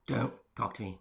Don't talk to me.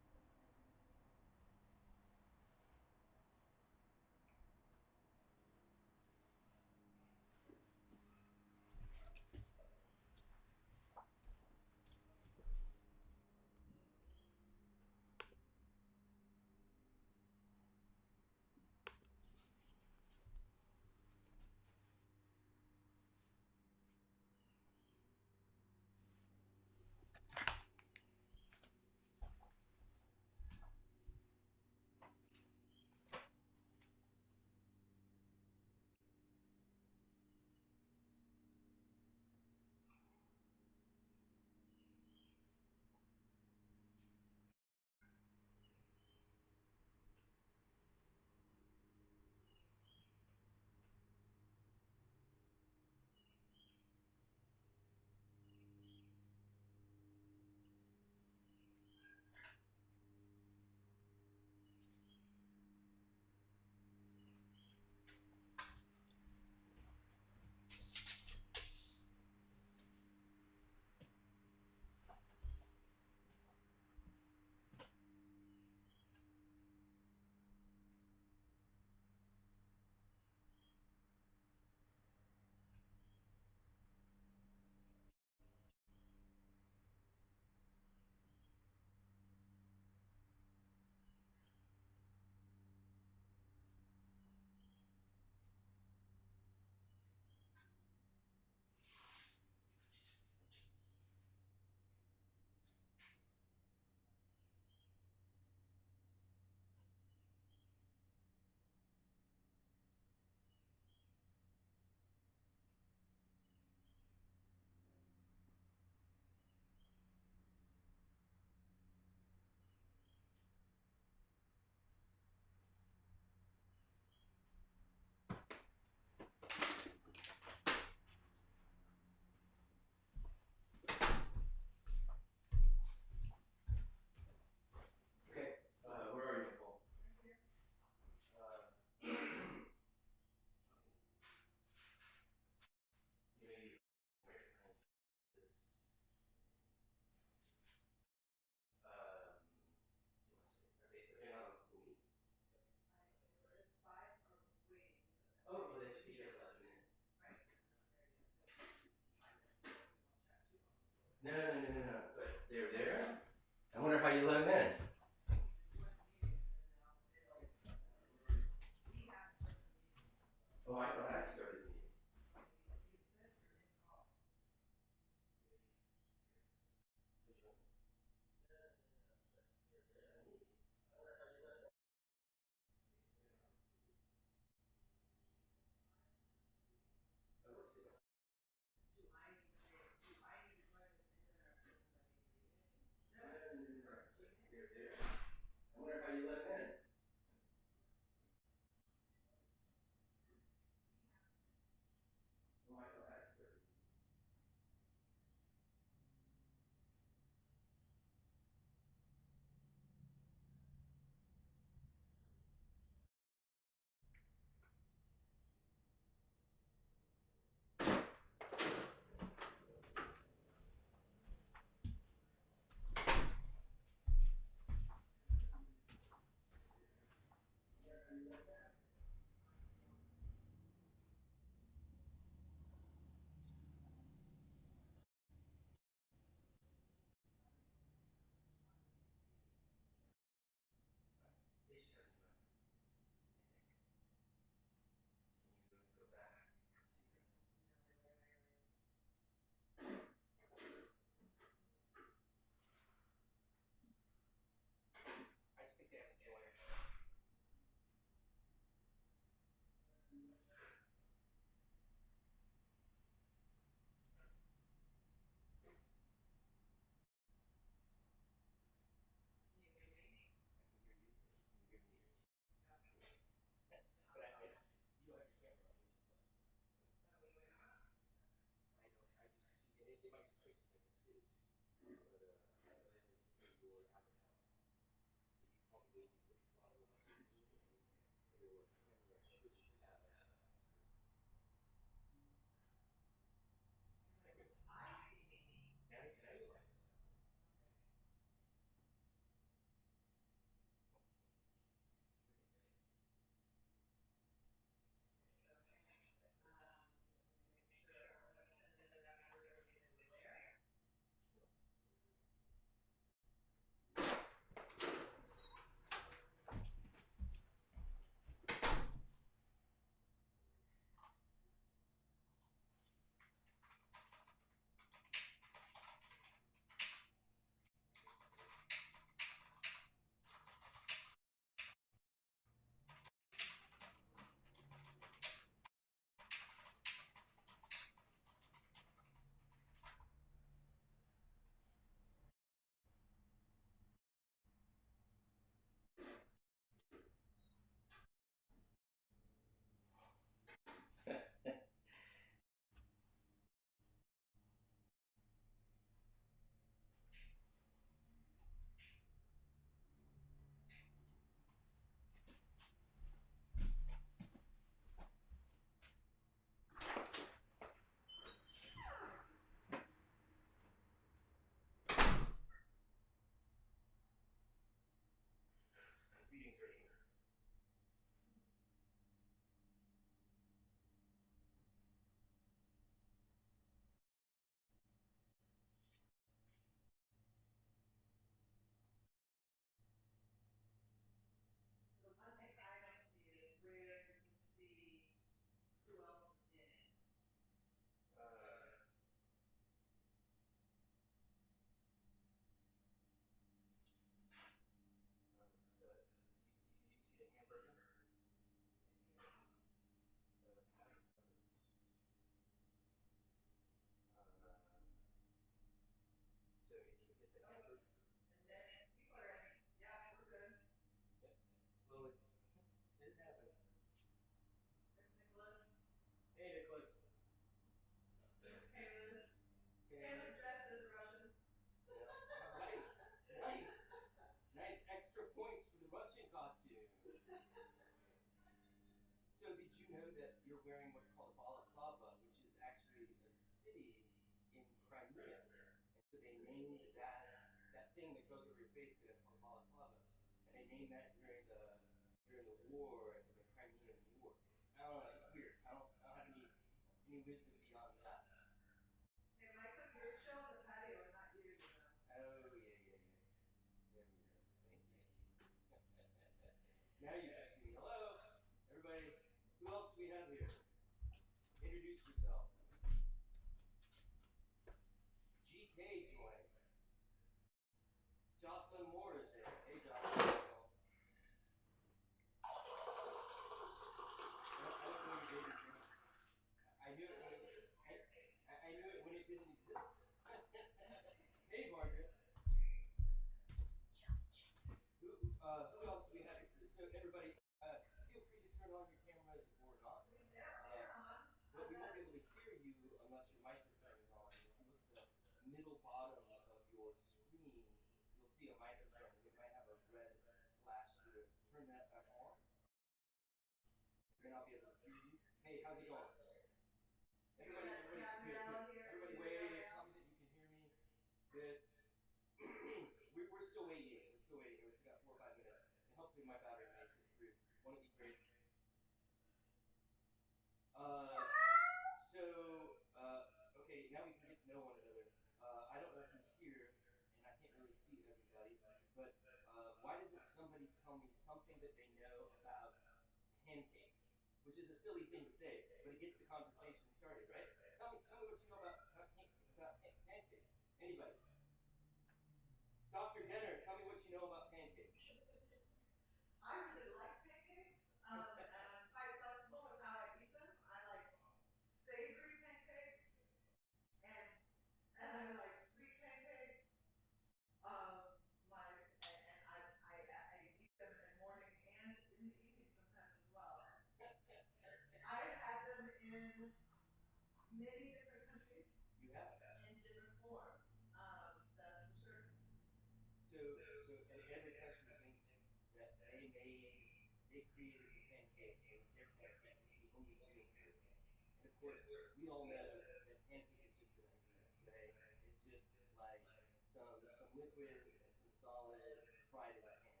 course, we all know that pancake is just an idea, right? It's just like some liquid and some solid fried in a pan,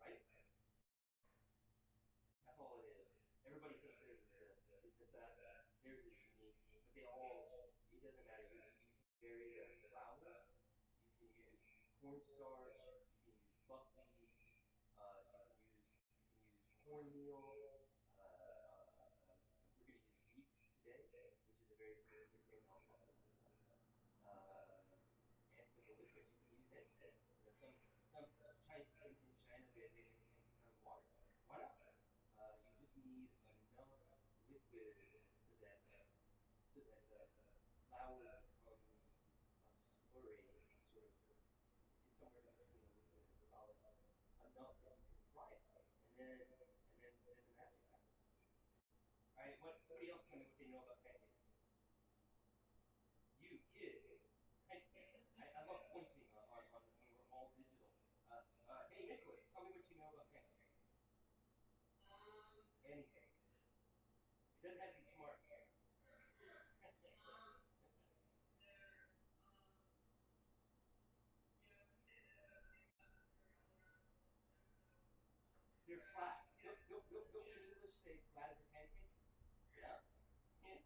right? That's all it is. Everybody thinks theirs is the best. Theirs is unique, but they all. It doesn't matter. You can vary the flour. You can use cornstarch. You can use buckwheat. You can use cornmeal. We're going to use wheat today, which is a very specific thing that I'll talk about in a minute. And with the liquids, you can use anything. Some Chinese in China they make pancakes out of water. Why not? You just need enough liquid so that the flour becomes a slurry, a sort of it's somewhere in between a liquid and a solid, enough that you can fry it, and then the magic happens. All right, what? Somebody else tell me what they know about pancakes. You kid, I, I love pointing on when we're all digital. Hey Nicholas, tell me what you know about pancakes. Anything. It doesn't have to be smart. They're flat. Don't we in English say flat as a pancake? Yeah. Yeah.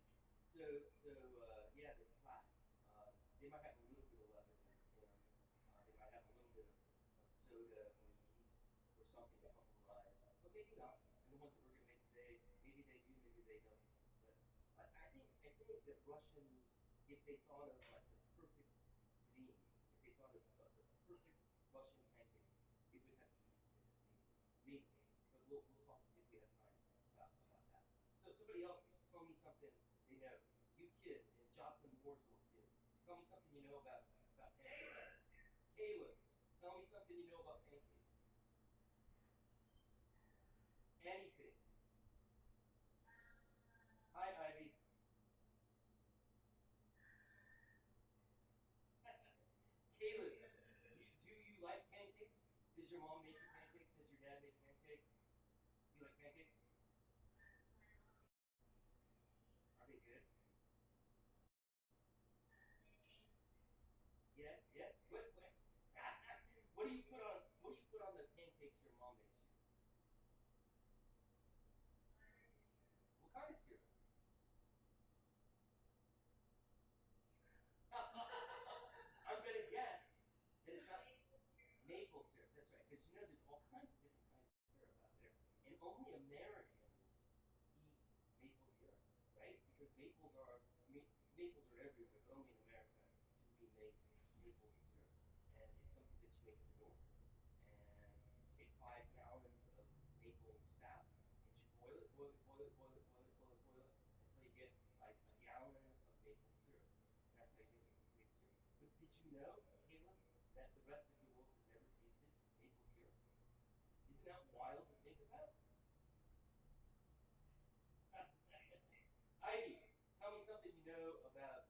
Yeah, they're flat. They might have a little bit of leaven in them. They might have a little bit of soda or yeast or something to help them rise, but maybe not. And the ones that we're going to make today, maybe they do, maybe they don't. But I think that Russians, if they thought of like the perfect blini, if they thought of the perfect Russian pancake, it would have yeast in it, maybe. But we'll talk if we have time about that. So somebody else tell me something they know. You kids and Jocelyn Moore's little kid, tell me something you know about pancakes. Caleb, tell me something you know about pancakes. Anything. Hi, Ivy. Caleb, do you like pancakes? Does your mom make you pancakes? Does your dad make pancakes? Do you like pancakes? Are they good? Yeah, yeah. What do you put on? What do you put on the pancakes your mom makes you? What kind of syrup? I'm gonna guess that it's not maple syrup. That's right, because you know there's all kinds of different kinds of syrup out there, and only Americans eat maple syrup, right? Because maples are everywhere, but only in America do we make maple syrup, and it's something that you make in the north. And you take 5 gallons of maple sap and you boil it, boil it, boil it, boil it, boil it, boil it, boil it until you get like a gallon of maple syrup, and that's how you make maple syrup. But did you know, Caleb, that the rest of the world has never tasted maple syrup? Isn't that wild to think about? Ivy, tell me something you know about.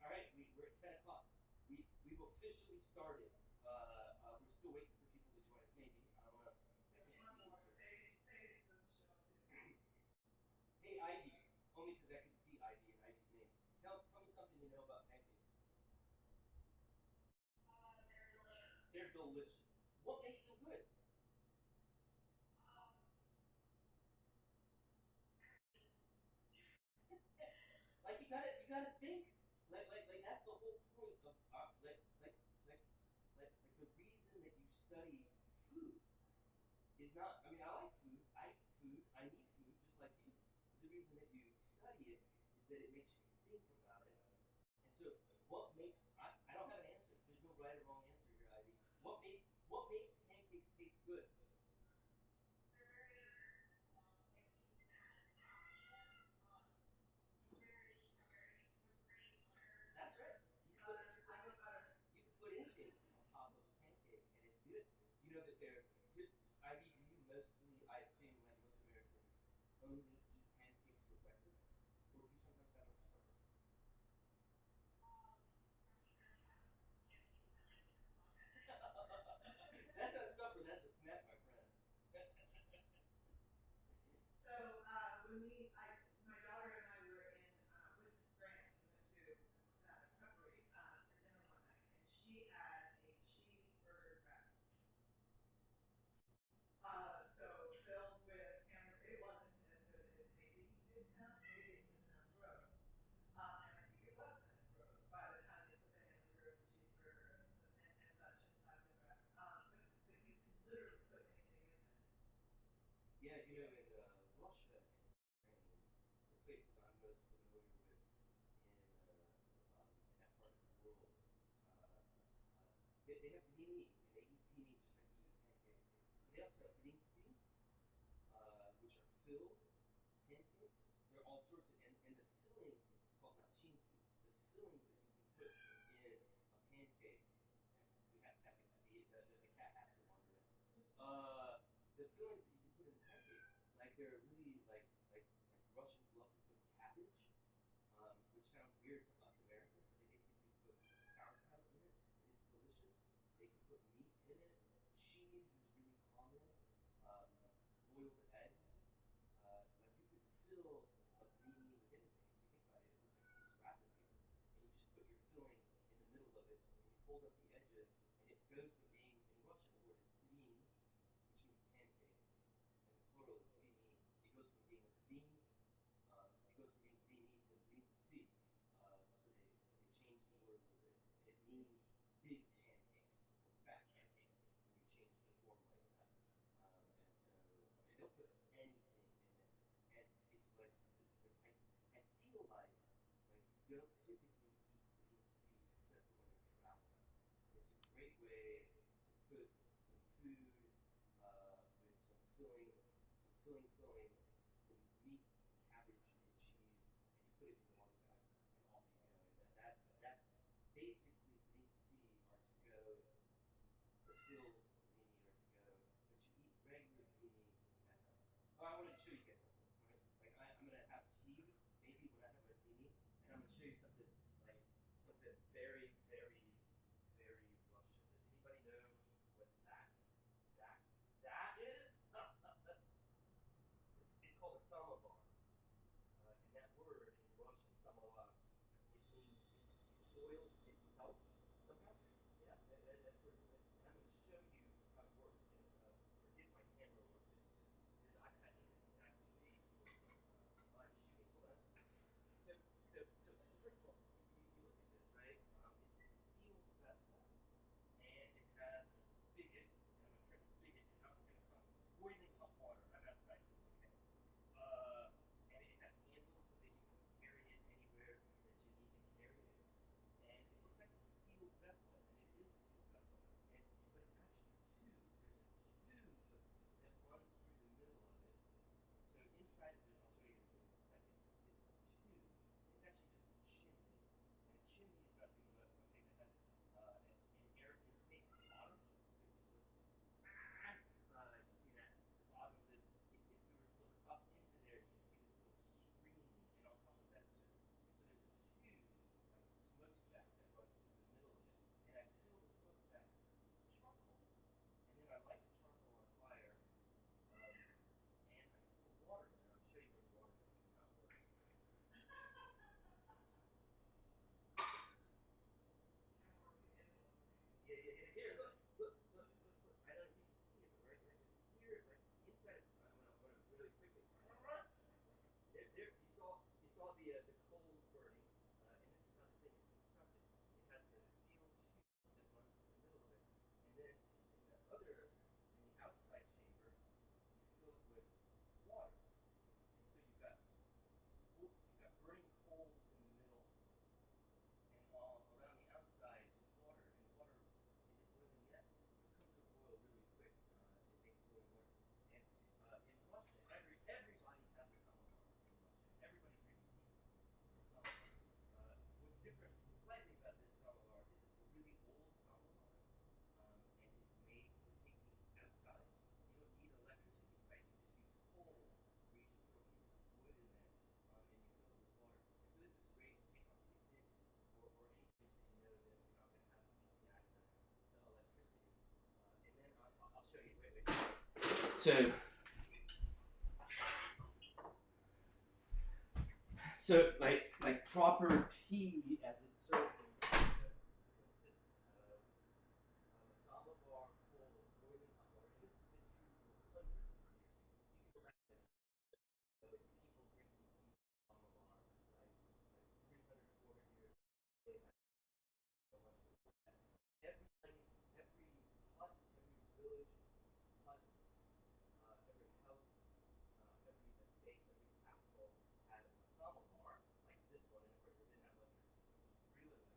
All right, we're at 10 o'clock. We've officially started. We're still waiting for people to join us. Maybe I don't know. I can't see who's here. Hey Ivy, only because I can see Ivy and Ivy's name. Tell me something you know about pancakes. They're delicious. What makes them good? Like you gotta think. Like that's the whole point of like the reason that you study food is not. I mean, I like food. I eat food. I need food just like you. But the reason that you study it is that it makes you think about it. And so, what makes I don't have an answer. There's no right or wrong answer here, Ivy. What makes pancakes taste good? That's right. You can put anything on top of a pancake and it's good. You know that they're good. Ivy, do you mostly, I assume, like most Americans, only eat pancakes for breakfast, or do you sometimes have them for supper? That's not supper. That's a snack, my friend. they have blini, and they eat blini just like they eat pancakes. But they also have blincy, which are filled pancakes. There are all sorts of, and the fillings, it's called nachinki. The fillings that you can put in a pancake, we have the cat has to wander in. The fillings that you can put in a pancake, like they're really like Russians love to put cabbage, which sounds weird to us Americans, but they basically put sauerkraut in it, and it's delicious. They can put meat in it. Cheese is really common. Um, Boiled eggs. Like you could fill a blini with anything. If you think about it, it looks like a piece of wrapping paper, and you just put your filling in the middle of it, and you fold up the edges, and it goes from being, in Russian, the word is blin, which means pancake, and the plural is blini. It goes from being a blin, it goes from being blini to blinci. So they changed the word a little bit, and it means big pancakes or fat pancakes when you change the form like that. And they'll put anything in there, and it's like I feel like you don't typically eat blinci except for when you're traveling, and it's a great way to put some food with some filling, some meat, some cabbage and cheese, and you put it in one bag, and off you go. And that's basically blinci are to go. The filled blini are to go, but you eat regular blini at home. Oh, I wanted to show you guys something, right? Like I'm gonna have tea maybe when I have my blini, and I'm gonna show you something like something very, very, very Russian. Does anybody know what that that is? It's called a samovar, and that word in Russian, samovar, it means it boils itself somehow. Yeah, that's where it's. And I'm going to show you how it works. And forgive my camera work because I isn't exactly made for live shooting. Hold on. So first of all, you look at this, right? It's a sealed vessel, and it has a spigot, and I'm going to turn the spigot, and now it's going to come boiling hot water. I'm outside, so it's okay. Uh, and it has handles so that you can carry it anywhere that you need to carry it. And it looks like a sealed vessel, and it is a sealed vessel. But it's actually tube. There's a tube that runs through the middle of it. So inside of this, I'll show you in a second, is a tube. It's actually just a chimney, and a chimney is nothing but something that has an air intake at the bottom. So if you look, you see that the bottom of this. If we were to look up into there, you can see this little screen, and on top of that, so there's a tube like a smokestack that runs through the middle of it, and I fill the smokestack with charcoal, and then I light the charcoal on fire, and I put the water in there. I'm gonna show you where the water goes and how it works. Yeah, yeah, yeah. Here, look. I don't know if you can see it, but right here, like inside. I'm gonna really quickly. You saw the coals burning, and this is how the thing is constructed. It has the steel tube that runs through the middle of it, and then in the outside chamber, you fill it with water, and so you've got burning coals in the middle, and all around the outside is water. And water, is it boiling yet? It'll come to a boil really quick. It makes boiling water. And in Russia, everybody has a samovar in Russia. Everybody drinks tea from a samovar. What's different slightly about this samovar is it's a really old samovar, and it's made for taking outside. You don't need electricity, right? You just use coal, where you just throw pieces of wood in there, and you fill it with water. And so this is great to take on picnics or any place that you know that you're not going to have easy access to electricity. And then I'll show you. Wait. So like proper tea as it's served in Russia consists of a samovar full of boiling hot water, and this has been true for hundreds of years. You can go back to people drinking tea from samovar like 300, 400 years ago. They had so much before that. Everybody, every hut, every village hut, every house, every estate, every castle had a samovar like this one, and of course they didn't have electricity, so it was really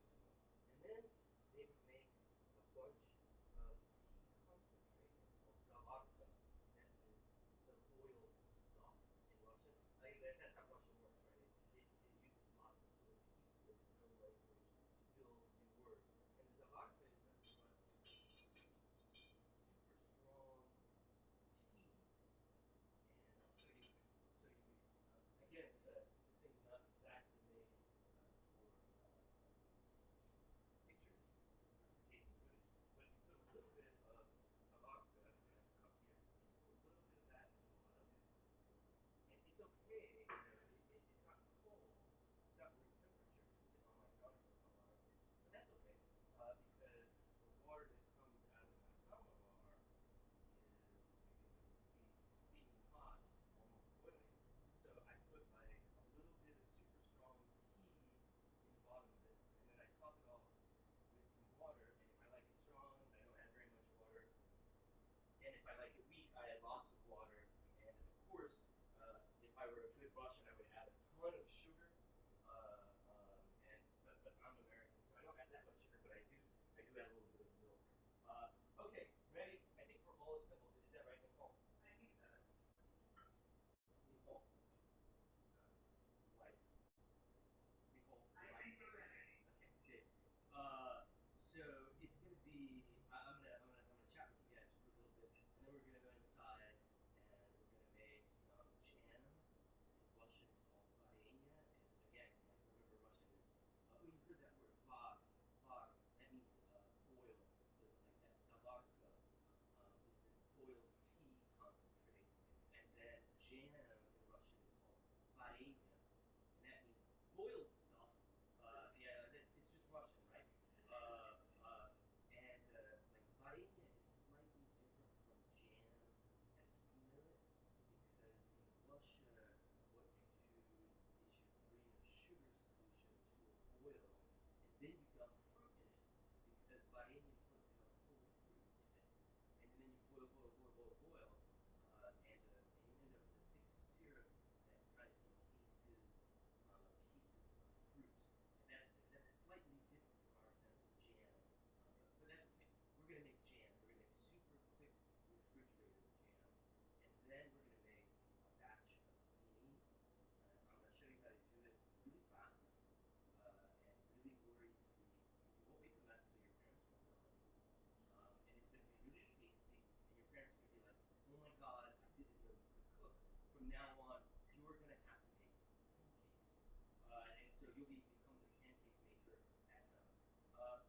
you add a little bit of milk. Okay, ready? I think we're all assembled. Is that right, Nicole? Nicole, wife. Nicole, wife. Okay, good. So it's gonna be. I'm gonna chat with you guys for a little bit, and then we're gonna go inside and we're gonna make some jam. In Russian, it's called varenya. And again, like remember, Russian is. Oh, you heard that word, var. That means boil. So like that savarka is this boiled tea concentrate, and then jam in Russian is called varenya, and that means boiled stuff. Yeah, it's just Russian, right? Like varenya is slightly different from jam as we know it, because in Russia, what you do is you bring a sugar solution to a boil, and then you dump fruit in it, because varenya is supposed to have whole fruit in it, and then you boil, and you end up with a thick syrup that kind of encases pieces of fruit, and that's slightly different from our sense of jam, but that's okay. We're gonna make jam. We're gonna make super quick refrigerated jam, and then we're gonna make a batch of bliny. I'm gonna show you how to do it really fast and really worry free. You won't make a mess, so your parents won't know. And it's going to be really tasty, and your parents are going to be like, "Oh my God, I didn't know you could cook. From now on, you're going to have to make pancakes." And so you'll become the pancake maker at home. But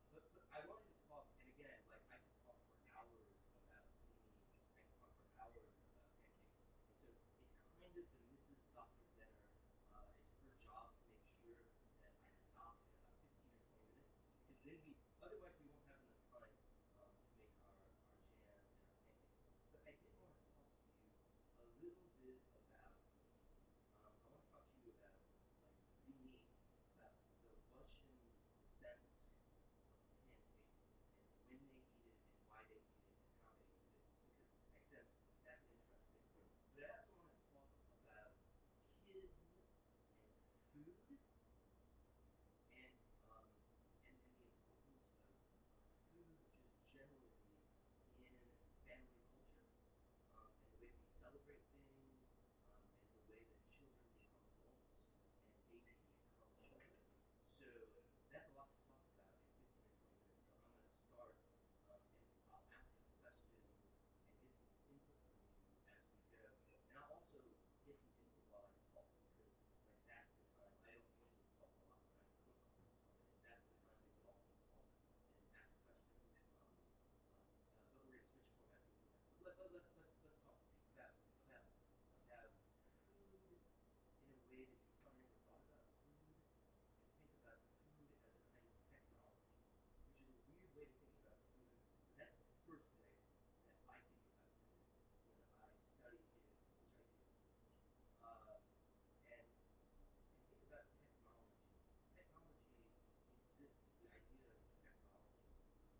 I wanted to talk, and again, like I could talk for hours about blini. I could talk for hours about pancakes. And so it's kind of the Mrs. Dr. Dinner. It's her job to make sure that I stop in about 15 or 20 minutes, because then otherwise we won't have enough time to make our jam and our pancakes. But I did want to talk to you a little bit about, I want to talk to you about like blini, about the Russian sense of pancake, and when they eat it, and why they eat it, and how they eat it, because I sense that's interesting. But I also want to talk about kids and food, and and the importance of food just generally in family culture, and the way we celebrate things, and the way that children become adults and babies become children. So that's a lot to talk about in 15 or 20 minutes. So I'm going to start, and I'll ask you questions and get some input from you as we go. And I'll also get some input while I talk, because like that's the time. I don't usually talk a lot when I cook, and that's the time that we all can talk and ask questions. But we're gonna switch format a little bit. Let's talk about food in a way that you probably never thought about food, and think about food as a kind of technology, which is a weird way to think about food, but that's the first way that I think about food when I study it, which I do. And think about technology. Technology exists. The idea of technology,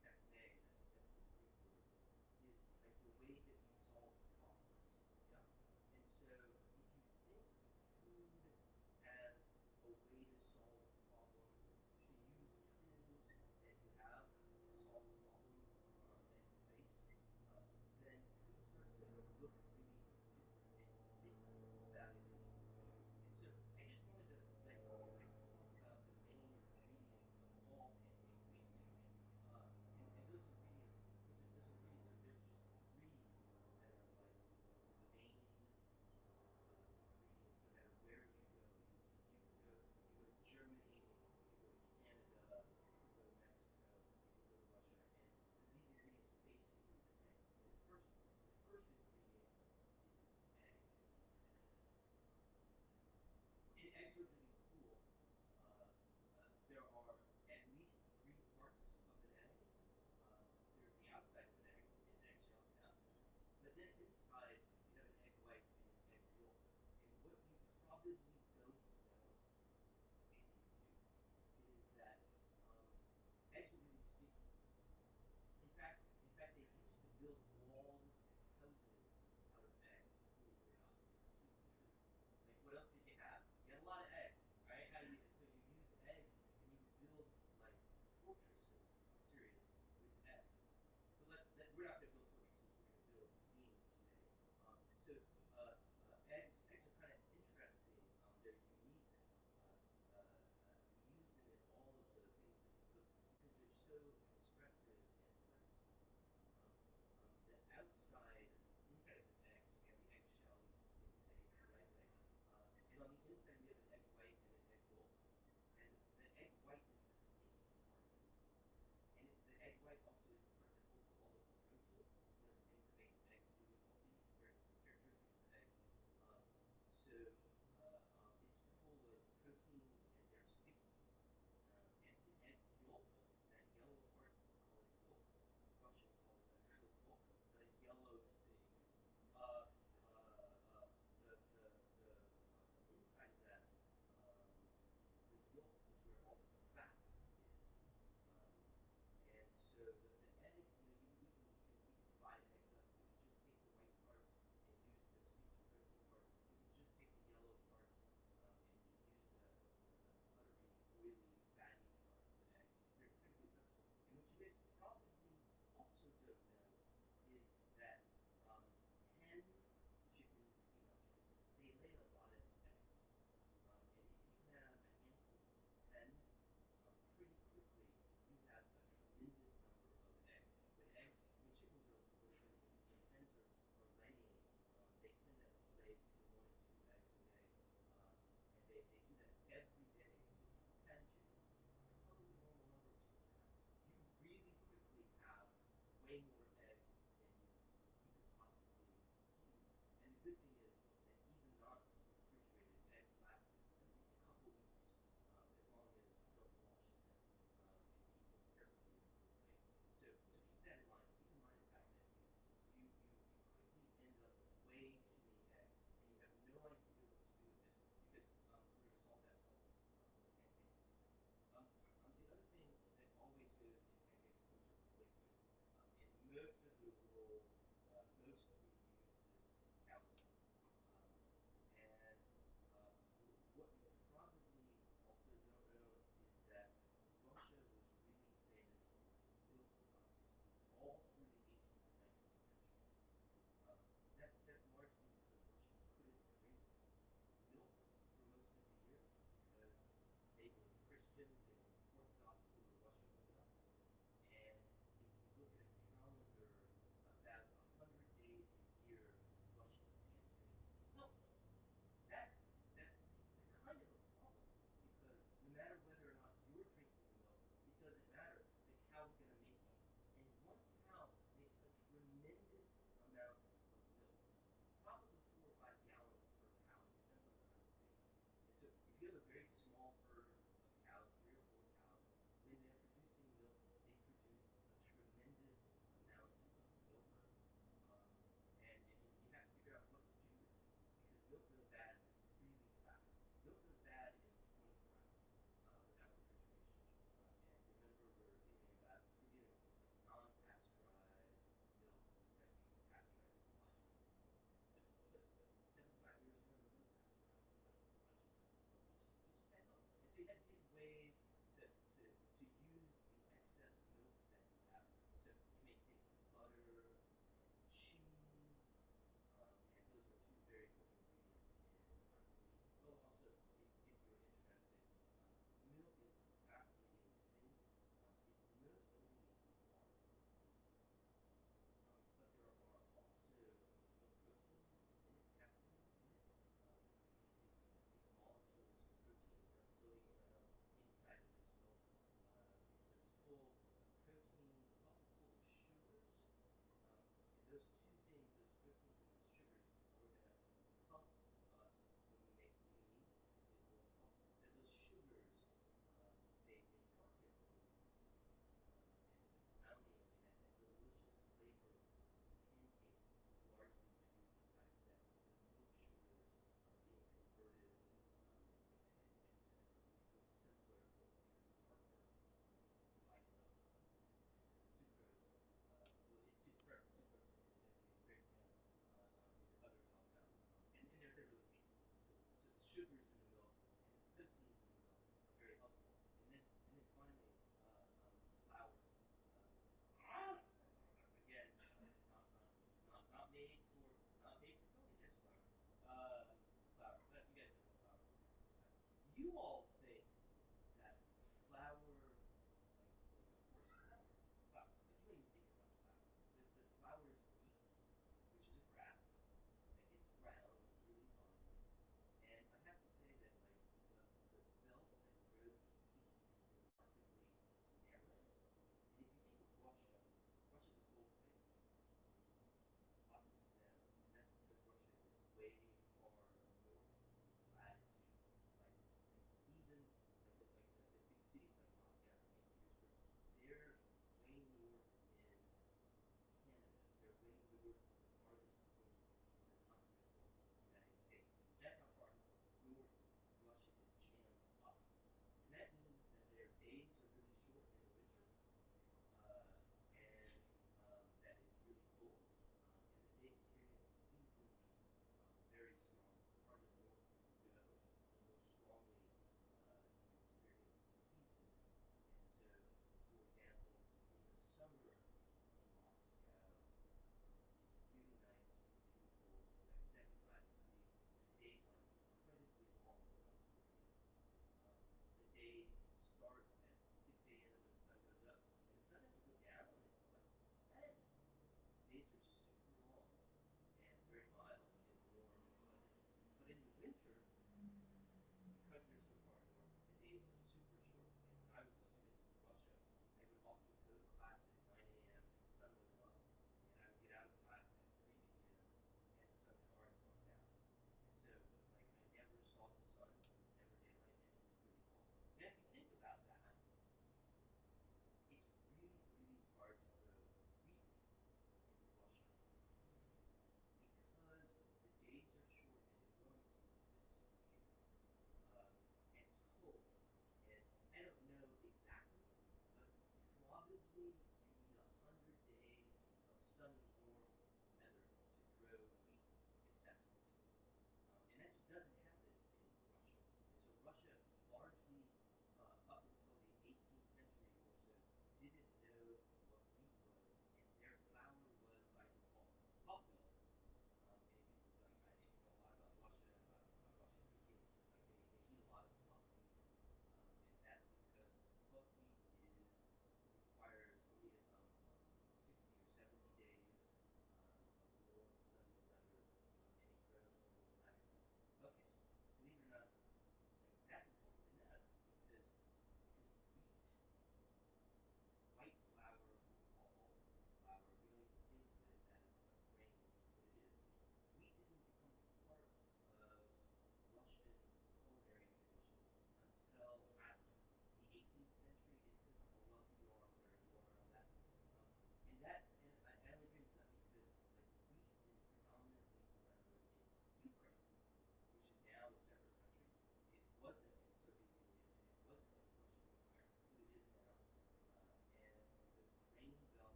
techne, that's the Greek word, is like the way that we solve problems. Yeah. And so if you think of food as a way to solve problems, to use tools that you have to solve a problem that you face, then food starts to look really different, and thinking about it in a different way. And so I just wanted to talk about the main ingredients of all pancakes, basically. And those ingredients, there's just three that are like the main ingredients. No matter where you go, you go to Germany, you can go to Canada, you can go to Mexico, you can go to Russia, and these ingredients are basically the same. The first ingredient is egg. And eggs are really cool. There are at least three parts of an egg. There's the outside of an egg, its eggshell, yeah. But then inside, you have an egg white and an egg yolk. And what you probably don't know, maybe you do, is that eggs are really sticky. In fact, they used to build walls and houses out of eggs. Believe it or not, it's completely true. Like, what else did you have? You had a lot of eggs, right? So you used eggs and you would build like fortresses. I'm serious.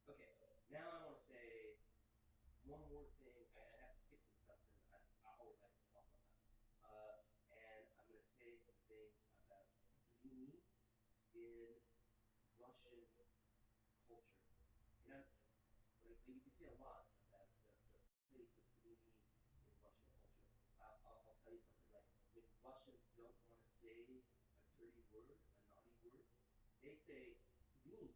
Okay, now I want to say one more thing. I have to skip some stuff because I always like to talk about that. And I'm going to say some things about bliny in Russian culture. You know, like you can say a lot about the place of bliny in Russian culture. I'll tell you something like when Russians don't want to say a dirty word, a naughty word, they say blin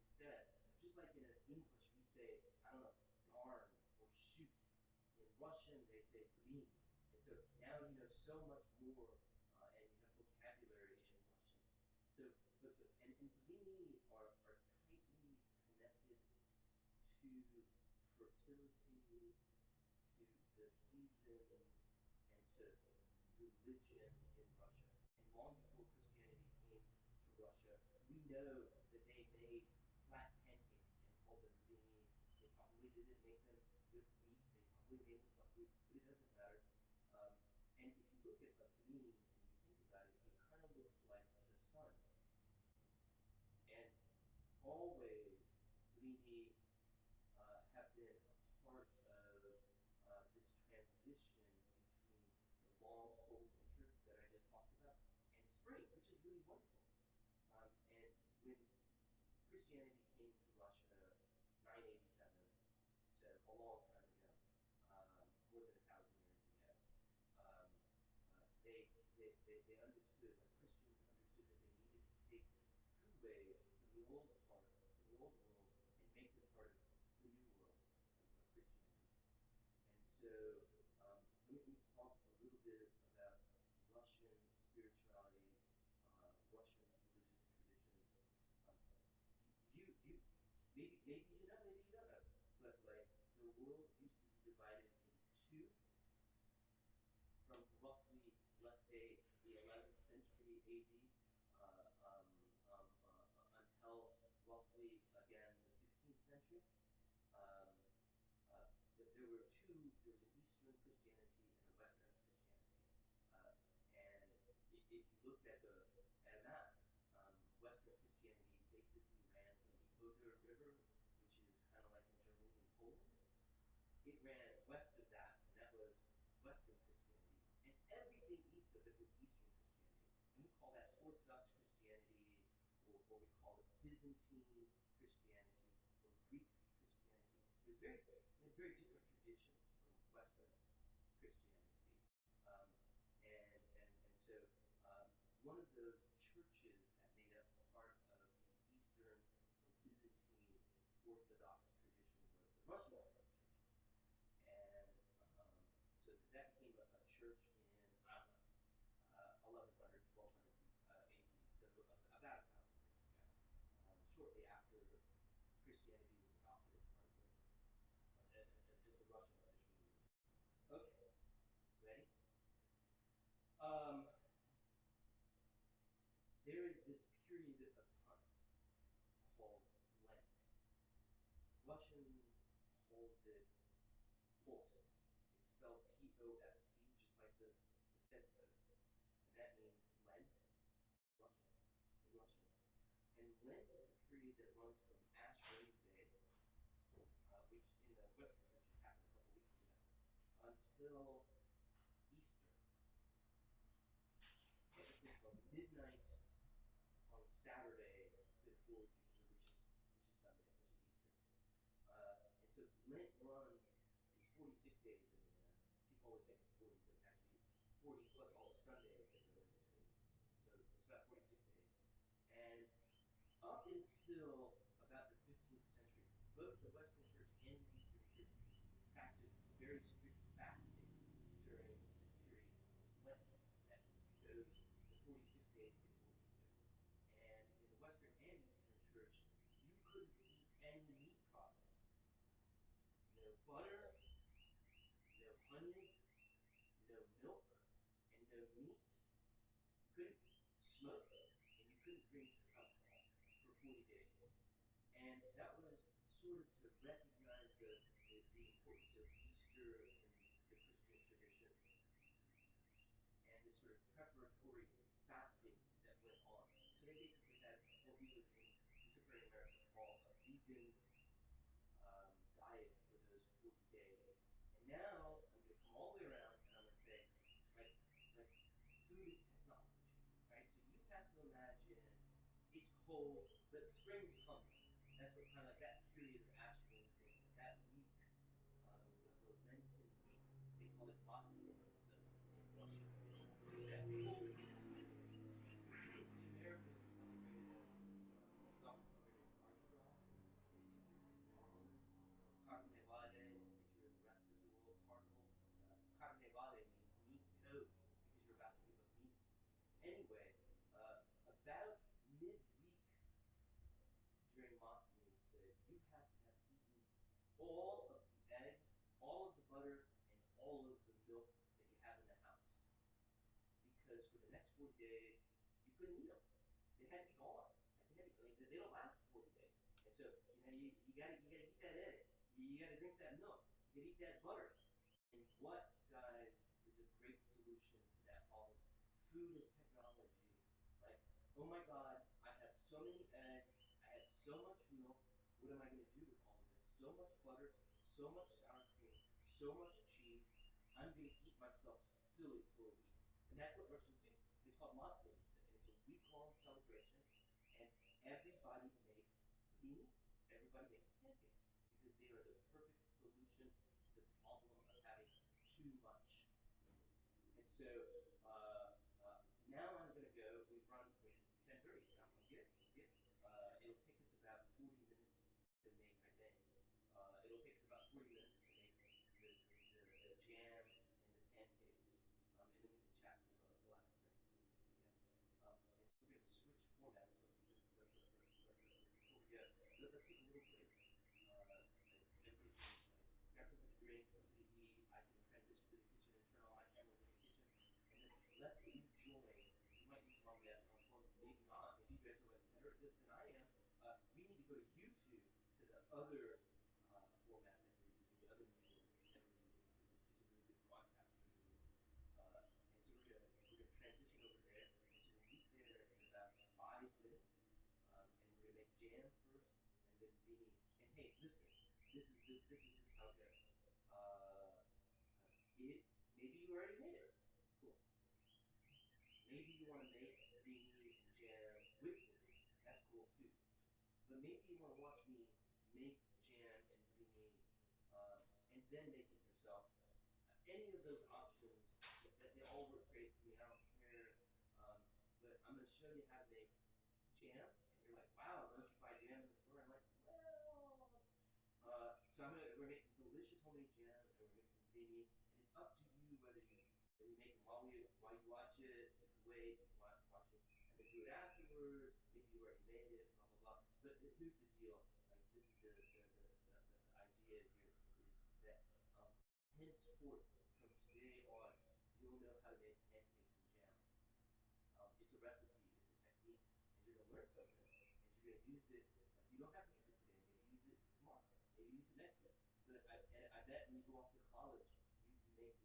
instead. Just like in English, we say, I don't know, darn or shoot. In Russian, they say blin. And so now you know so much more and you have vocabulary in Russian. So, and blini are tightly connected to fertility, to the seasons, and to religion in Russia. And long before Christianity came to Russia, we know that they made flat pancakes and called them blini. They probably didn't make them with wheat. They probably made them without wheat, but it doesn't matter. Um, and if you look at a blini and you think about it, it kind of looks like the sun. And always blini have been a part of this transition between the long, cold winter that I just talked about and spring, which is really wonderful. And when Christianity came to Russia 987, so a long time ago, more than 1,000 years ago, um, they understood, like Christians understood that they needed to take two ways from the old part, from the old world, and make them part of the new world of Christianity. And so let me talk a little bit about Russian spirituality, Russian religious traditions. Um, you maybe you know, maybe you don't know, but like the world used to be divided in two from roughly, let's say, the 11th century AD until roughly again the 16th century. Um, there were two. There was an Eastern Christianity and a Western Christianity. And if you looked at a map, Western Christianity basically ran from the Oder River, which is kind of like in Germany and Poland. It ran west of that, and that was Western Christianity. And everything east of it was Eastern Christianity. And we call that Orthodox Christianity, or we call it Byzantine Christianity, or Greek Christianity. It was very different traditions from Western Christianity. Um, and so one of those churches that made up part of the Eastern or Byzantine Orthodox tradition was the Russian Orthodox Church. And so that became a church in, I don't know, 1100, 1200 AD, so about 1,000 years ago, shortly after Christianity was adopted as part of as the Russian official religion. Okay, ready? Um, there is this period of time called Lent. Russian calls it Post. It's spelled Post, just like the fence post. And that means Lent Russian, in Russian. And Lent is the period that runs from Ash Wednesday, which in the Western churches happened a couple weeks ago, until Easter. Technically from midnight on Saturday before Easter, which is Sunday, which is Easter. And so Lent runs is 46 days in the end. People always think it's 40, but it's actually 40 plus all the Sundays that go in between. So it's about 46 days. And up until about the 15th century, both the Western Church and the Eastern Church practiced very strict fasting during this period of Lent that goes the 46 days before Easter. And in the Western and Eastern Church, you couldn't eat any meat products. No butter, no honey, no milk, and no meat. You couldn't smoke, and you couldn't drink alcohol for 40 days. And that was sort of to recognize the importance of Easter in the Christian tradition and the sort of preparatory fasting that went on. So they basically had what we would in contemporary America call a vegan it's cold, but spring's coming. That's what kind of like that period of Ash Wednesday, that week, the Lenten week. They call it Maslenitsa in Russia. It's that cold period. The Americans celebrate it as we often celebrate it as Mardi Gras. If you're in New Orleans, Carnevale. If you're in the rest of the world, Carnival. Carnevale means meat goes because you're about to give up meat. Anyway, about midweek during Maslenitsa, you have to have eaten all of the eggs, all of the butter, and all of the milk that you have in the house. Because for the next 40 days, you couldn't eat them. They had to be gone. They don't last 40 days. And so you gotta eat that egg. You gotta drink that milk. You gotta eat that butter. And what, guys, is a great solution to that problem? Food is technology. Like, oh my God, I have so many eggs. I have so much milk. What am I going to do with all of this? So much butter, so much sour cream, so much cheese. I'm going to eat myself silly for a week. And that's what Russians do. It's called Maslenitsa, and it's a week-long celebration. And everybody makes bliny. Everybody makes pancakes because they are the perfect solution to the problem of having too much. And so now I'm going to go. We've run 10:30, so I'm good. It'll take us about 40 minutes to make. It'll take us about 40 minutes to make the jam and the pancakes, and then we can chat for the last 30 minutes. Yeah. And so we're going to switch formats, before we go, let's take a little break. Everybody can grab something to drink, something to eat. I can transition to the kitchen and turn on my cameras in the kitchen, and then let's rejoin. You might use mom and dad's home phone, maybe not. Maybe you guys are like better at this than I am. We need to go to YouTube to the other format that we're using, the other medium that we're using, because it's a really good broadcasting medium. And so we're gonna transition over there. And so we'll meet there in about 5 minutes. And we're gonna make jam first, and then beanie. And hey, listen, this is how it goes. It maybe you already made it. Cool. Maybe you want to make beanie and jam with me. That's cool too. But maybe you want to watch me make jam and beanie, and then make it yourself. Any of those options, they all work great for me. I don't care. But I'm going to show you how to make jam, and you're like, wow, don't you buy jam in the store? I'm like, well. So we're gonna make some delicious homemade jam, and we're gonna make some beanies, and it's up to you whether you make them while you watch it. You can wait, you can watch it, and then do it afterwards. Maybe you already made it, blah blah blah. But here's the deal. Like this is the idea here is that henceforth from today on, you'll know how to make pancakes and jam. It's a recipe, it's a technique, and you're gonna learn something, and you're gonna use it. You don't have to use it today. Maybe use it tomorrow. Maybe use it next week. But I bet when you go off to college, you make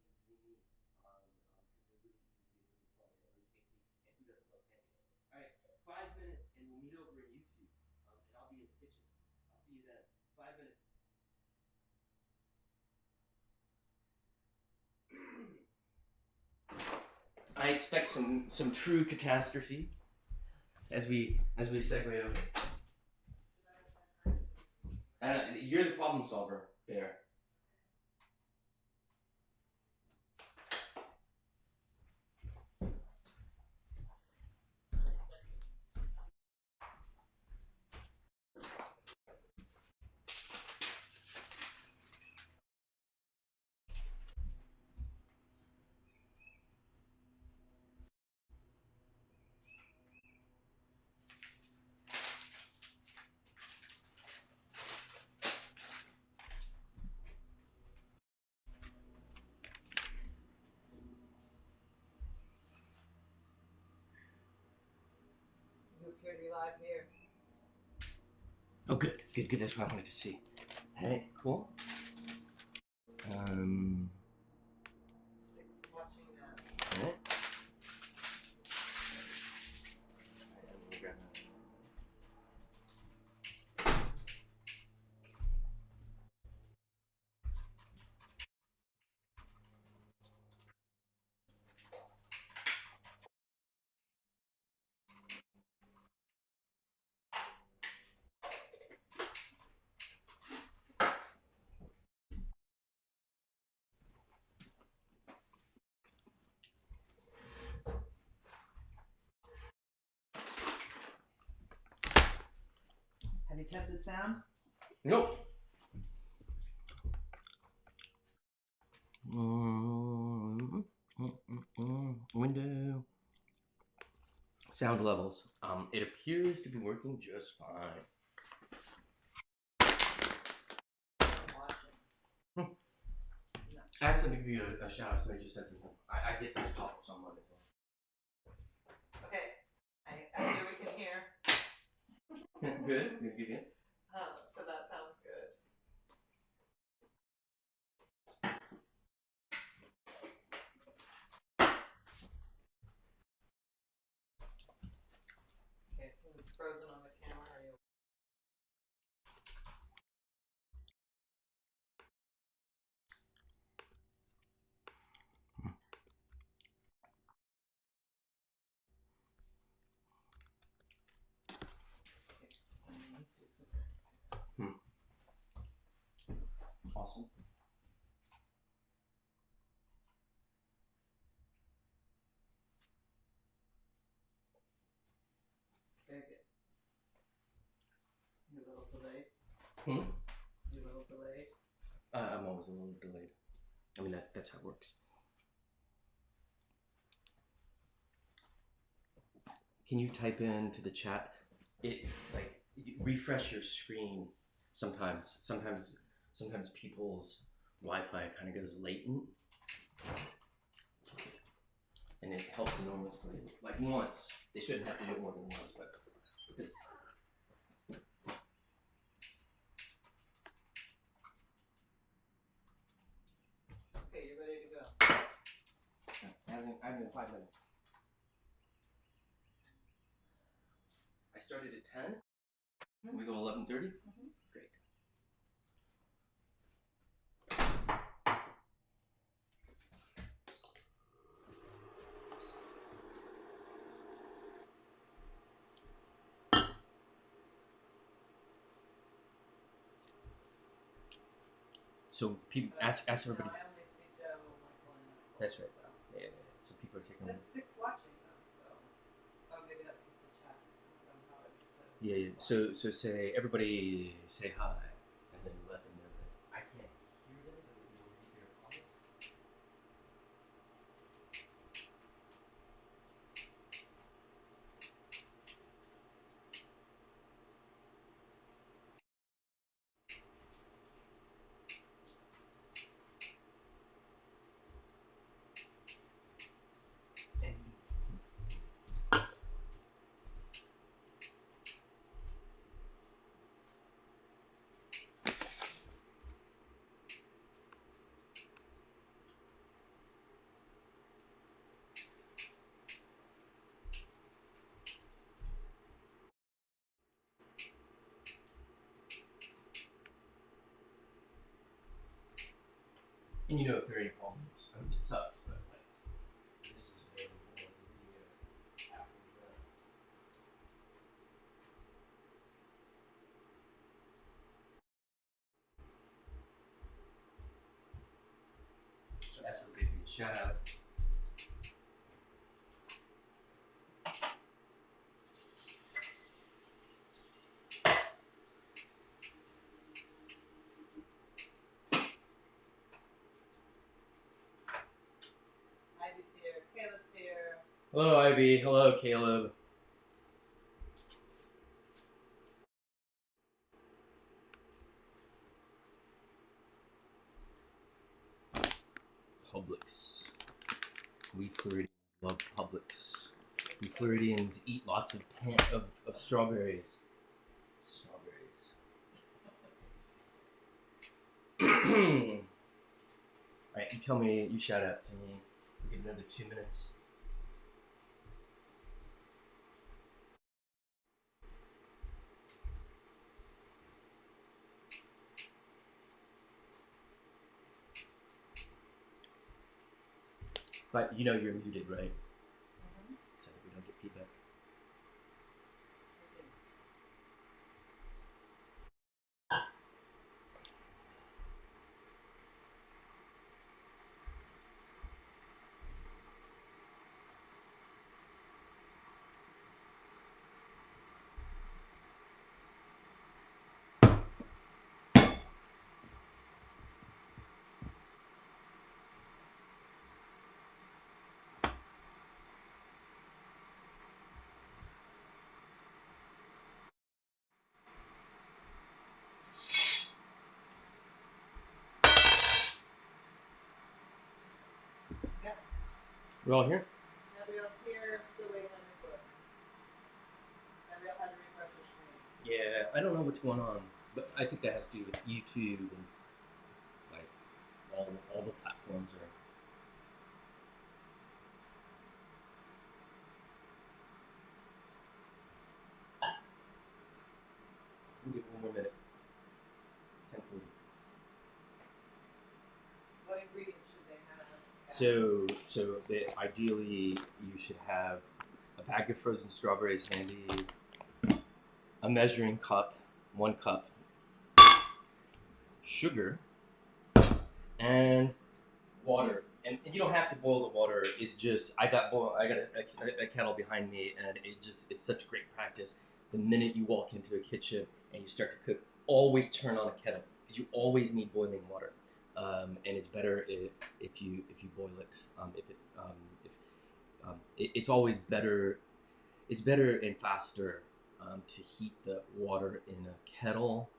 these blini, because they're really easy and really fun and really tasty. And who doesn't love pancakes? All right, 5 minutes, and we'll meet over in YouTube, and I'll be in the kitchen. I'll see you then. 5 minutes. I expect some true catastrophe as we segue over. You're the problem solver there. Live here. Oh, good. That's what I wanted to see. Hey, cool. Six watching now. Alright. Have you tested sound? Nope. Window. Sound levels. It appears to be working just fine. Ask them to give you a shout out. Somebody just said something. I get those pop-ups on Monday. Okay. I hear we can hear. Good. So that sounds good. Okay, so it's frozen on the camera. Are you? Awesome. Very good. You're a little delayed. Hmm? You're a little delayed. I'm always a little delayed. I mean, that's how it works. Can you type into the chat? Refresh your screen sometimes. Sometimes people's Wi-Fi kind of goes latent, and it helps enormously. Like once, they shouldn't have to do it more than once, but this. Okay, you're ready to go. I have in 5 minutes. I started at 10. We go 11:30. Great. So people ask everybody. No, I only see Joe, Michael, and Nicole. That's right. So. Yeah. So people are taking. That's 6 watching though. So. Oh, maybe that's just the chat. I don't know how it. Yeah. So say everybody say hi, and then let them know that I can't hear them, but they will read their comments. And you know, if there are any problems, I mean, it sucks, but like, this is available as a video after the event. So ask everybody to give me a shout out. Ivy's here. Caleb's here. Hello, Ivy. Hello, Caleb. Publix. We Floridians love Publix. We Floridians eat lots of strawberries. Strawberries. Alright, you tell me, you shout out to me. We get another 2 minutes. But you know you're muted, right? So we don't get feedback. We're all here? Nobody else here. I'm still waiting on my book. Nobody else had to refresh the screen. Yeah, I don't know what's going on, but I think that has to do with YouTube and like all the platforms are. We'll give it one more minute. 10:40. What ingredients should they have? So ideally you should have a bag of frozen strawberries handy, a measuring cup, 1 cup, sugar, and water. And you don't have to boil the water. It's just I got a kettle behind me, and it's such great practice. The minute you walk into a kitchen and you start to cook, always turn on a kettle because you always need boiling water. And it's better if you boil it. It's always better. It's better and faster to heat the water in a kettle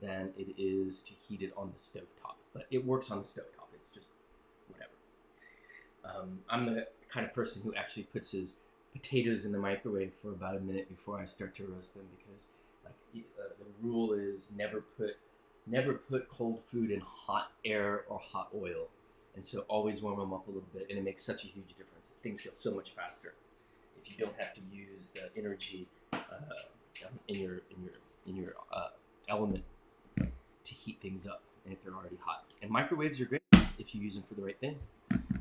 than it is to heat it on the stovetop. But it works on the stovetop. It's just whatever. I'm the kind of person who actually puts his potatoes in the microwave for about a minute before I start to roast them because, like, the rule is never put cold food in hot air or hot oil, and so always warm them up a little bit, and it makes such a huge difference. Things feel so much faster if you don't have to use the energy in your element to heat things up, and if they're already hot. And microwaves are great if you use them for the right thing.